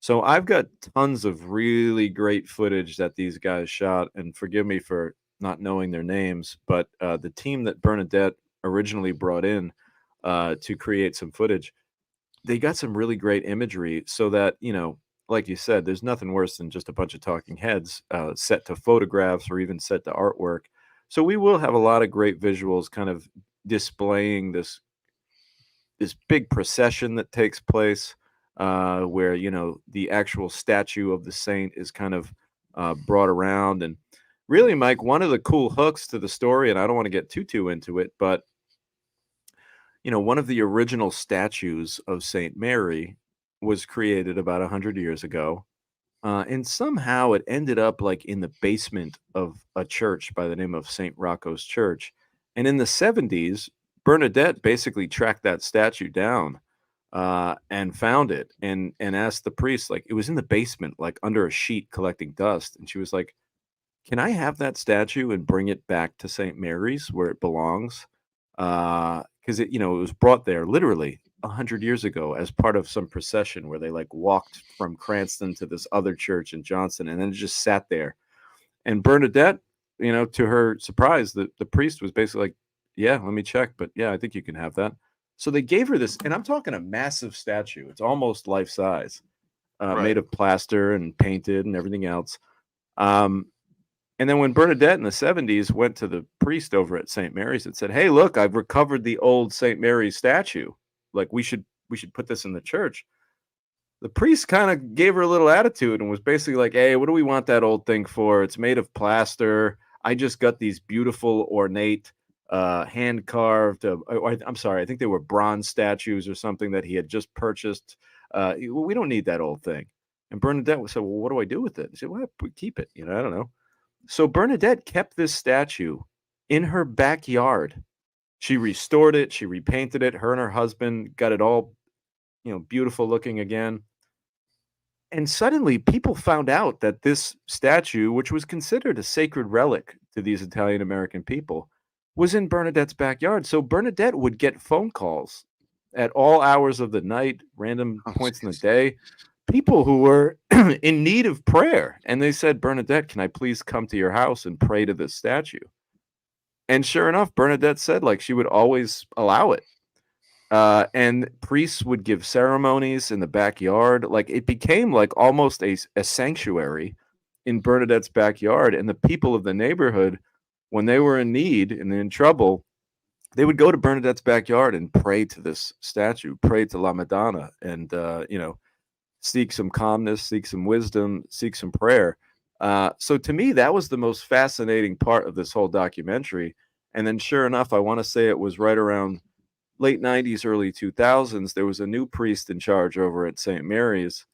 So I've got tons of really great footage that these guys shot, and forgive me for not knowing their names, but the team that Bernadette originally brought in to create some footage, they got some really great imagery so that, like you said, there's nothing worse than just a bunch of talking heads set to photographs or even set to artwork. So we will have a lot of great visuals kind of displaying this big procession that takes place where the actual statue of the saint is kind of brought around. And really, Mike, one of the cool hooks to the story, and I don't want to get too into it, but one of the original statues of Saint Mary was created about 100 years ago, and somehow it ended up like in the basement of a church by the name of Saint Rocco's Church. And in the 70s, Bernadette basically tracked that statue down and found it and asked the priest, like, it was in the basement, like under a sheet collecting dust. And she was like, "Can I have that statue and bring it back to St. Mary's where it belongs?" Because it was brought there literally 100 years ago as part of some procession where they like walked from Cranston to this other church in Johnson, and then it just sat there. And Bernadette, to her surprise, the priest was basically like, "Yeah, let me check, but yeah, I think you can have that." So they gave her this, and I'm talking a massive statue. It's almost life size. Right. made of plaster and painted and everything else. Um, and then when Bernadette in the 70s went to the priest over at St. Mary's and said, "Hey, look, I've recovered the old St. Mary's statue. Like we should put this in the church." The priest kind of gave her a little attitude and was basically like, "Hey, what do we want that old thing for? It's made of plaster. I just got these beautiful, ornate, hand carved. I'm sorry, I think they were bronze statues or something that he had just purchased. We don't need that old thing." And Bernadette said, "Well, what do I do with it?" He said, "Well, we keep it. I don't know." So Bernadette kept this statue in her backyard. She restored it. She repainted it. Her and her husband got it all, beautiful looking again. And suddenly people found out that this statue, which was considered a sacred relic to these Italian American people, was in Bernadette's backyard. So Bernadette would get phone calls at all hours of the night, random Oh, points in the jeez. day, people who were in need of prayer. And they said, "Bernadette, can I please come to your house and pray to this statue?" And sure enough, Bernadette said like she would always allow it. And priests would give ceremonies in the backyard. Like it became like almost a sanctuary in Bernadette's backyard. And the people of the neighborhood, when they were in need and in trouble, they would go to Bernadette's backyard and pray to this statue, pray to La Madonna, and seek some calmness, seek some wisdom, seek some prayer. So to me, that was the most fascinating part of this whole documentary. And then, sure enough, I want to say it was right around late 90s, early 2000s, there was a new priest in charge over at St. Mary's.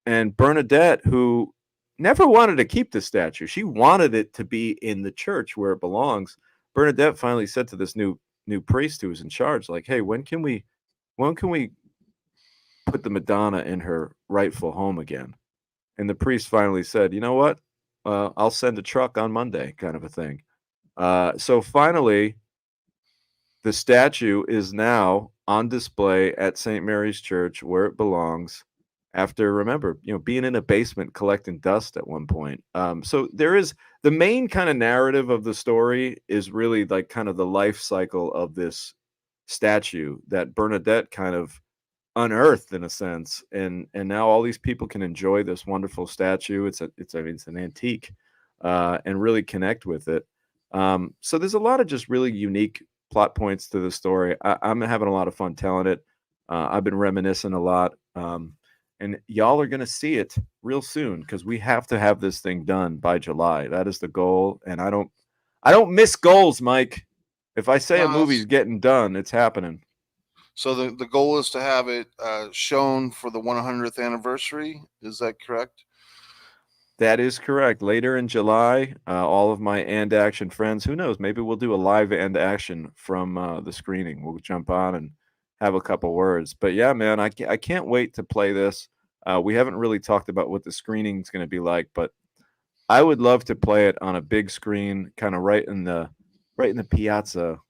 And Bernadette, who never wanted to keep the statue, she wanted it to be in the church where it belongs. Bernadette finally said to this new priest who was in charge, like, "Hey, when can we put the Madonna in her rightful home again?" And the priest finally said, "You know what? I'll send a truck on Monday," kind of a thing. So finally, the statue is now on display at St. Mary's Church where it belongs after, remember, being in a basement collecting dust at one point. So there is the main kind of narrative of the story is really like kind of the life cycle of this statue that Bernadette kind of unearthed in a sense, and now all these people can enjoy this wonderful statue. It's an antique, and really connect with it. So there's a lot of just really unique plot points to the story. I'm having a lot of fun telling it. I've been reminiscing a lot, and y'all are gonna see it real soon because we have to have this thing done by July. That is the goal, and I don't miss goals, Mike. If I say a No, movie's getting done, it's happening. so the goal is to have it shown for the 100th anniversary. Is that correct? That is correct. Later in July, all of my and action friends, who knows, maybe we'll do a live and action from the screening. We'll jump on and have a couple words. But yeah, man, I can't wait to play this. We haven't really talked about what the screening is going to be like, but I would love to play it on a big screen, kind of right in the piazza,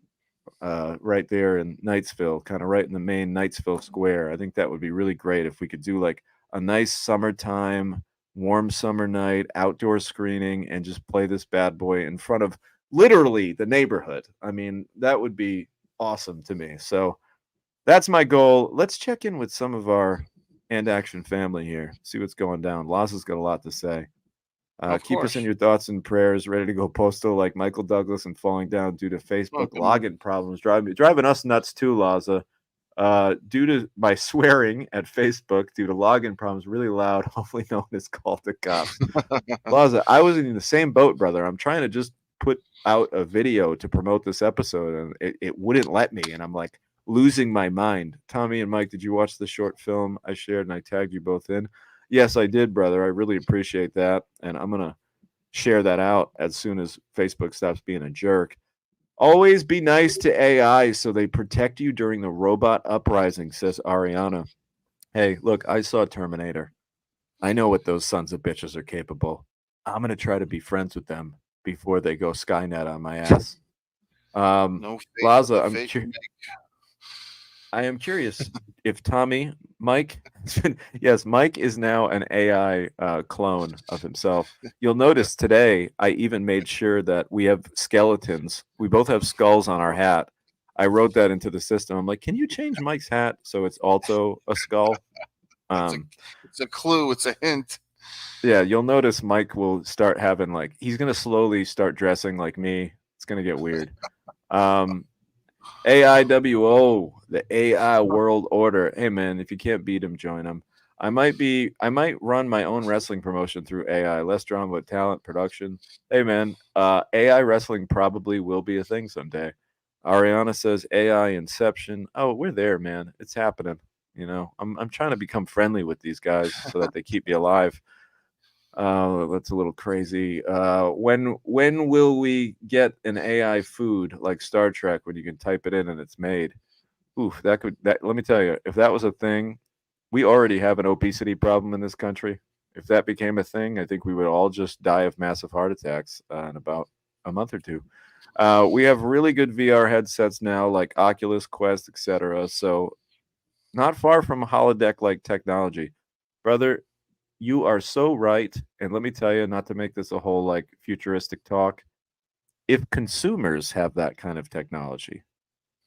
right there in Knightsville, kind of right in the main Knightsville Square. I think that would be really great if we could do like a nice summertime, warm summer night, outdoor screening, and just play this bad boy in front of literally the neighborhood. I mean, that would be awesome to me. So that's my goal. Let's check in with some of our and action family here, see what's going down. Laza's got a lot to say. Of Keep us in course. your thoughts and prayers, ready to go postal like Michael Douglas and falling down due to Oh, Facebook come on. login problems, driving us nuts too, Laza. Due to my swearing at Facebook due to login problems, really loud. Hopefully, no one has called the cops. Laza, I was in the same boat, brother. I'm trying to just put out a video to promote this episode, and it wouldn't let me. And I'm like losing my mind. Tommy and Mike, did you watch the short film I shared and I tagged you both in? Yes, I did, brother. I really appreciate that. And I'm going to share that out as soon as Facebook stops being a jerk. Always be nice to AI so they protect you during the robot uprising, says Ariana. Hey, look, I saw Terminator. I know what those sons of bitches are capable. I'm going to try to be friends with them before they go Skynet on my ass. No faith with Laza, the fake. I am curious if Tommy, Mike, yes, Mike is now an AI clone of himself. You'll notice today I even made sure that we have skeletons. We both have skulls on our hat. I wrote that into the system. I'm like, can you change Mike's hat so it's also a skull? It's a Um, it's a clue. It's a hint. yeah, you'll notice Mike will start having like he's gonna slowly start dressing like me. It's gonna get weird. Um, AIWO, the AI World Order. Hey man, if you can't beat him, join him. I might run my own wrestling promotion through AI. Less drama but talent production. Hey man, AI wrestling probably will be a thing someday. Ariana says AI Inception. Oh, we're there, man. It's happening. You know, I'm trying to become friendly with these guys so that they keep me alive. That's a little crazy. When will we get an AI food like Star Trek when you can type it in and it's made? Oof, that could that. Let me tell you, if that was a thing, we already have an obesity problem in this country. If that became a thing, I think we would all just die of massive heart attacks in about a month or two. We have really good VR headsets now, like Oculus Quest, etc. So not far from holodeck like technology, brother. You are so right. And let me tell you, not to make this a whole like futuristic talk, if consumers have that kind of technology,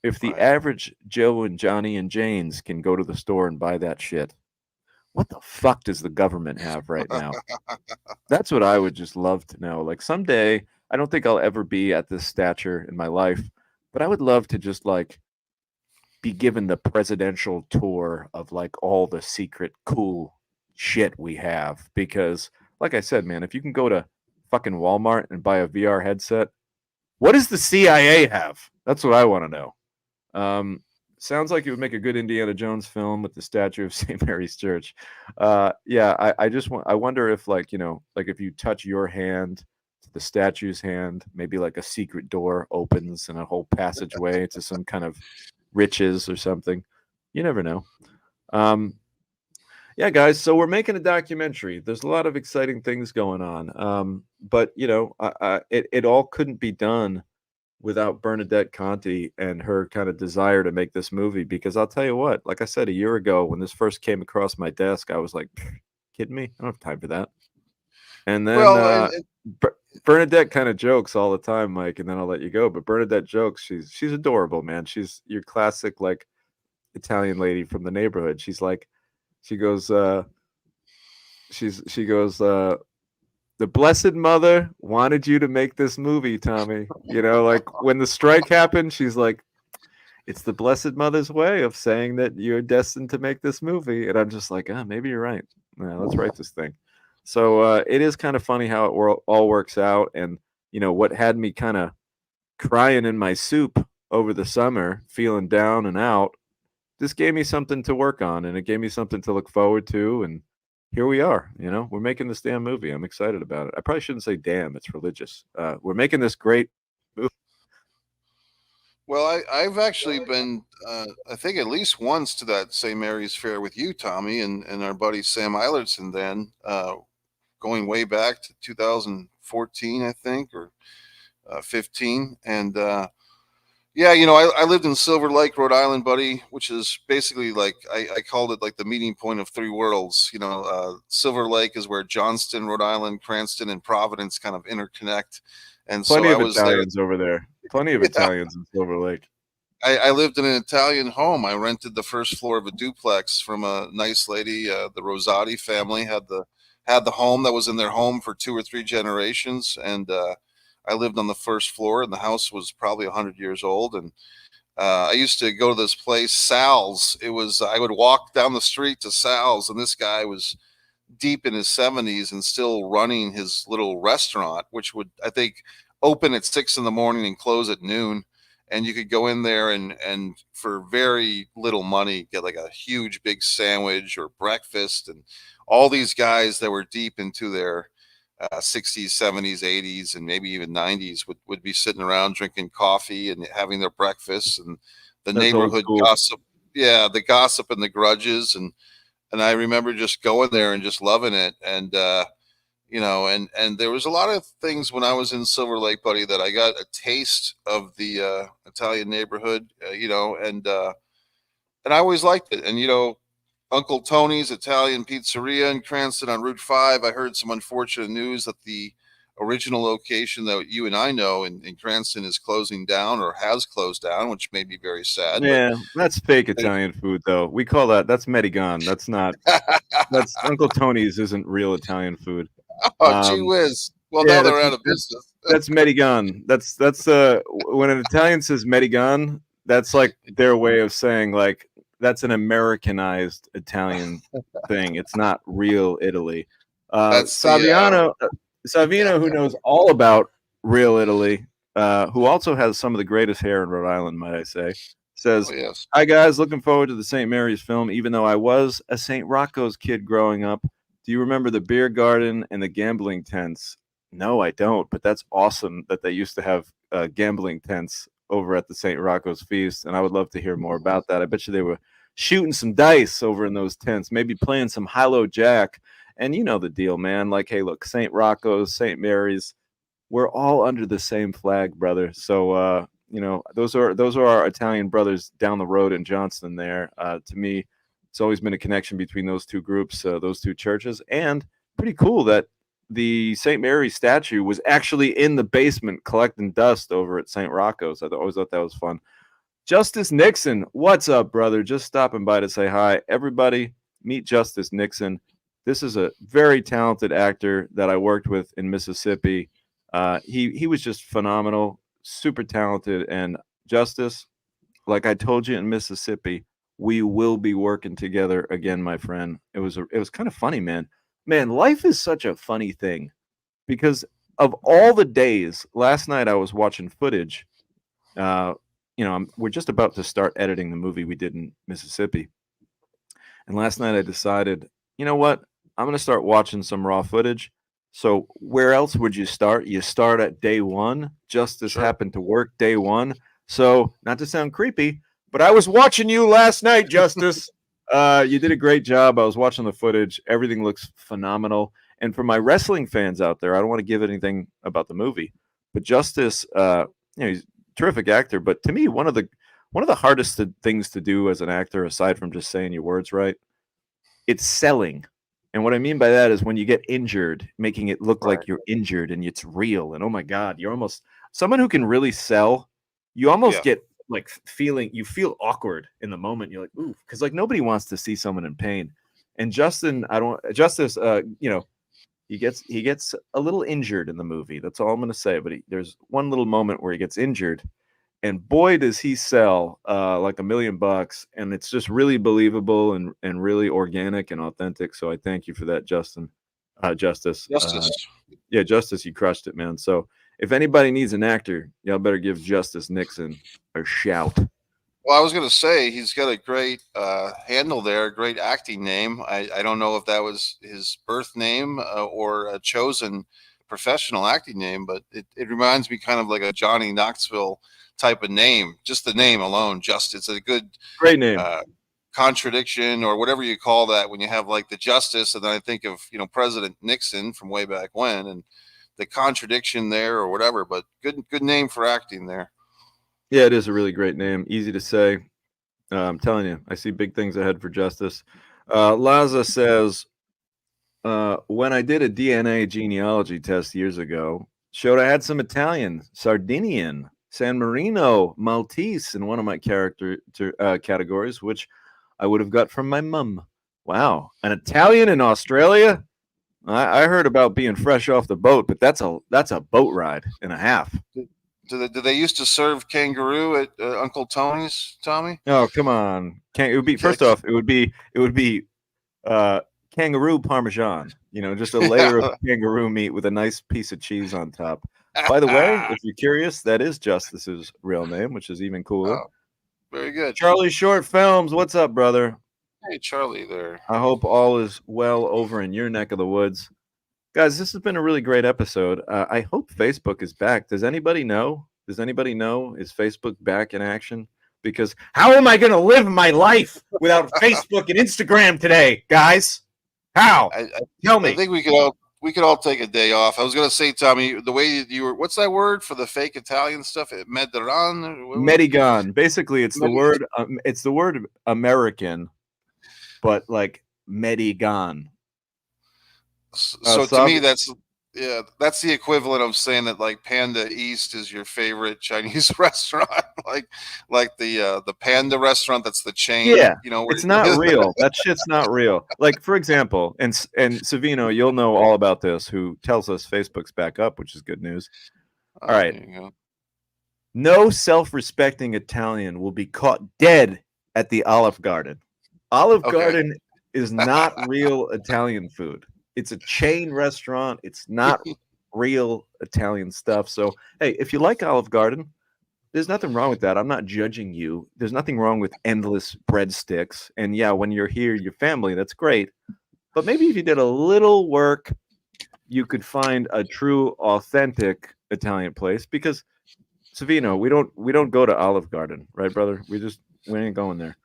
if the Right. average Joe and Johnny and Janes can go to the store and buy that shit, what the fuck does the government have right now? That's what I would just love to know. Like someday, I don't think I'll ever be at this stature in my life, but I would love to just like be given the presidential tour of like all the secret cool shit we have because like I said, man, if you can go to fucking Walmart and buy a VR headset, what does the CIA have? That's what I want to know. Um, sounds like it would make a good Indiana Jones film with the statue of St. Mary's Church. Yeah, I just want I wonder if like, you know, like if you touch your hand to the statue's hand, maybe like a secret door opens and a whole passageway to some kind of riches or something. You never know. Um, yeah, guys. So we're making a documentary. There's a lot of exciting things going on. But you know, it all couldn't be done without Bernadette Conti and her kind of desire to make this movie. Because I'll tell you what, like I said a year ago, when this first came across my desk, I was like, "Kidding me? I don't have time for that." And then Well, and Bernadette kind of jokes all the time, Mike. And then I'll let you go. But Bernadette jokes. She's adorable, man. She's your classic like Italian lady from the neighborhood. She's like, she goes, she goes, the Blessed Mother wanted you to make this movie, Tommy. You know, like when the strike happened, she's like, it's the Blessed Mother's way of saying that you're destined to make this movie. And I'm just like, ah, maybe you're right. Yeah, let's write this thing. So it is kind of funny how it all works out. And, you know, what had me kind of crying in my soup over the summer, feeling down and out, this gave me something to work on and it gave me something to look forward to. And here we are, you know, we're making this damn movie. I'm excited about it. I probably shouldn't say damn, it's religious. We're making this great movie. well, I've actually been, I think at least once to that St. Mary's Fair with you, Tommy, and our buddy Sam Eilertson. Then going way back to 2014, I think, or 15, and yeah, you know, I lived in Silver Lake, Rhode Island, buddy, which is basically like I called it like the meeting point of three worlds. You know, Silver Lake is where Johnston, Rhode Island, Cranston, and Providence kind of interconnect. And so Plenty I of was there. Italians over there. Plenty of Yeah, Italians in Silver Lake. I lived in an Italian home. I rented the first floor of a duplex from a nice lady. The Rosati family had the home that was in their home for 2 or 3 generations, and I lived on the first floor, and the house was probably 100 years old. And I used to go to this place, Sal's. It was I would walk down the street to Sal's, and this guy was deep in his 70s and still running his little restaurant, which would I think open at 6 in the morning and close at noon. And you could go in there and for very little money get like a huge big sandwich or breakfast. And all these guys that were deep into their 60s, 70s, 80s, and maybe even 90s would be sitting around drinking coffee and having their breakfast, and the That's old neighborhood school. gossip. Yeah, the gossip and the grudges. And I remember just going there and just loving it. And, you know, and there was a lot of things when I was in Silver Lake, buddy, that I got a taste of the Italian neighborhood, and I always liked it. And you know, Uncle Tony's Italian Pizzeria in Cranston on Route 5. I heard some unfortunate news that the original location that you and I know in Cranston is closing down or has closed down, which made me very sad. But Yeah, that's fake Italian food, though. We call that's Medigan. That's not. That's Uncle Tony's. Isn't real Italian food. oh, gee whiz. Well, now Yeah, they're out of business. that's Medigan. That's when an Italian says Medigan, that's like their way of saying like that's an Americanized Italian thing. It's not real Italy. That's the Savino, who knows all about real Italy, who also has some of the greatest hair in Rhode Island, might I say, says, oh, yes. "Hi guys, looking forward to the St. Mary's film. Even though I was a St. Rocco's kid growing up, do you remember the beer garden and the gambling tents?" No, I don't. But that's awesome that they used to have gambling tents over at the St. Rocco's Feast, and I would love to hear more about that. I bet you they were shooting some dice over in those tents, maybe playing some high-low jack. And you know the deal, man. Like, hey, look, St. Rocco's, St. Mary's, we're all under the same flag, brother. So, those are our Italian brothers down the road in Johnston. There, to me, it's always been a connection between those two groups, those two churches, and pretty cool that the St. Mary's statue was actually in the basement collecting dust over at St. Rocco's. I always thought that was fun. Justice Nixon, what's up, brother? Just stopping by to say hi. Everybody, meet Justice Nixon. This is a very talented actor that I worked with in Mississippi. He was just phenomenal, super talented. And Justice, like I told you in Mississippi, we will be working together again, my friend. It was kind of funny, man. Man, life is such a funny thing because of all the days. Last night I was watching footage. We're just about to start editing the movie we did in Mississippi, and last night I decided, you know what? I'm going to start watching some raw footage. So where else would you start? You start at day one. Justice Sure. happened to work day one. So not to sound creepy, but I was watching you last night, Justice. You did a great job. I was watching the footage. Everything looks phenomenal. And for my wrestling fans out there, I don't want to give anything about the movie, but Justice, he's a terrific actor. But to me, one of the hardest things to do as an actor, aside from just saying your words right, it's selling. And what I mean by that is when you get injured, making it look Right. like you're injured and it's real. And oh my God, you're almost someone who can really sell. You almost Yeah. get like you feel awkward in the moment. You're like, ooh, because like nobody wants to see someone in pain. And Justice, he gets a little injured in the movie. That's all I'm going to say. But there's one little moment where he gets injured, and boy does he sell like $1,000,000, and it's just really believable and really organic and authentic. So I thank you for that, Justice. Justice. Yeah, Justice, you crushed it, man. So if anybody needs an actor, y'all better give Justice Nixon a shout. Well, I was going to say he's got a great handle there, a great acting name. I don't know if that was his birth name or a chosen professional acting name, but it reminds me kind of like a Johnny Knoxville type of name. Just the name alone, it's a good Great name. contradiction or whatever you call that when you have like the justice, and then I think of President Nixon from way back when, and the contradiction there or whatever. But good name for acting there. Yeah, it is a really great name. Easy to say. I'm telling you, I see big things ahead for Justice. Laza says, when I did a DNA genealogy test years ago, showed I had some Italian, Sardinian, San Marino, Maltese in one of my categories, which I would have got from my mum. Wow, an Italian in Australia? I heard about being fresh off the boat, but that's a boat ride and a half. Do they used to serve kangaroo at Uncle Tony's, Tommy? Oh, come on! It would be first off, it would be kangaroo parmesan. Just a layer of kangaroo meat with a nice piece of cheese on top. By the way, if you're curious, that is Justice's real name, which is even cooler. Oh, very good. Charlie Short Films, what's up, brother? Hey, Charlie there. I hope all is well over in your neck of the woods. Guys, this has been a really great episode. I hope Facebook is back. Does anybody know? Is Facebook back in action? Because how am I going to live my life without Facebook and Instagram today, guys? How? Tell me. I think we could all take a day off. I was going to say, Tommy, the way you were, what's that word for the fake Italian stuff? Medigan. Basically, it's the word. It's the word American, but like Medigan. So to me, that's Yeah, that's the equivalent of saying that like Panda East is your favorite Chinese restaurant, like the Panda restaurant. That's the chain, Yeah, you know. it's not Where, real. That shit's not real. Like, for example, and Savino, you'll know all about this, who tells us Facebook's back up, which is good news. All right. there you go. No self-respecting Italian will be caught dead at the Olive Garden. Olive Okay. Garden is not real Italian food. It's a chain restaurant. It's not real Italian stuff. So, hey, if you like Olive Garden, there's nothing wrong with that. I'm not judging you. There's nothing wrong with endless breadsticks. And yeah, when you're here, your family, that's great. But maybe if you did a little work, you could find a true, authentic Italian place. Because Savino, we don't go to Olive Garden, right, brother? We ain't going there.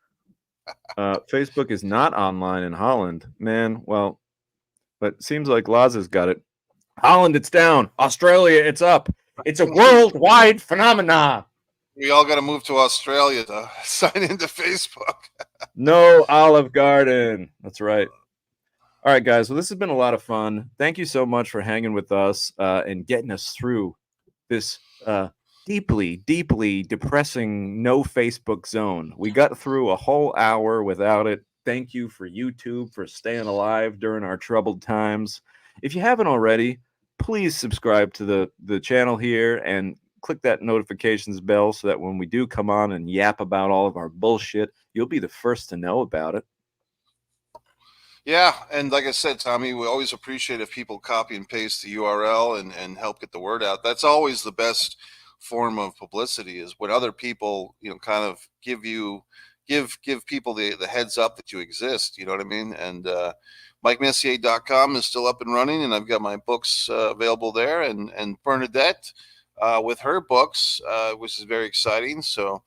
Facebook is not online in Holland, man. Well, but seems like Laza's got it. Holland, it's down. Australia, it's up. It's a worldwide phenomena. We all got to move to Australia to sign into Facebook. No Olive Garden. That's right. All right, guys. Well, this has been a lot of fun. Thank you so much for hanging with us and getting us through this deeply, deeply depressing no Facebook zone. We got through a whole hour without it. Thank you for YouTube for staying alive during our troubled times. If you haven't already, please subscribe to the channel here and click that notifications bell so that when we do come on and yap about all of our bullshit, you'll be the first to know about it. Yeah, and like I said, Tommy, we always appreciate if people copy and paste the URL and help get the word out. That's always the best form of publicity, is when other people, kind of give people the heads up that you exist. You know what I mean? And MikeMessier.com is still up and running, and I've got my books available there, and Bernadette with her books, which is very exciting. So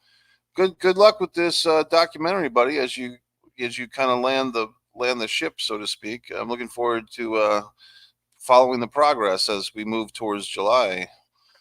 good luck with this documentary, buddy, as you kind of land the ship, so to speak. I'm looking forward to following the progress as we move towards July.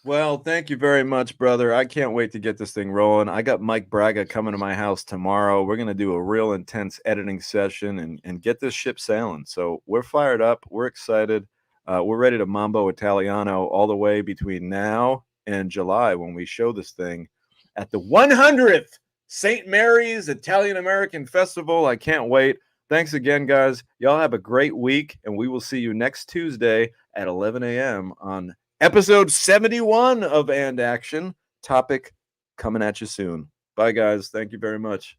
Well, thank you very much, brother. I can't wait to get this thing rolling. I got Mike Braga coming to my house tomorrow. We're going to do a real intense editing session and get this ship sailing. So we're fired up. We're excited. We're ready to Mambo Italiano all the way between now and July when we show this thing at the 100th St. Mary's Italian American Festival. I can't wait. Thanks again, guys. Y'all have a great week, and we will see you next Tuesday at 11 a.m. on episode 71 of And Action. Topic coming at you soon. Bye, guys. Thank you very much.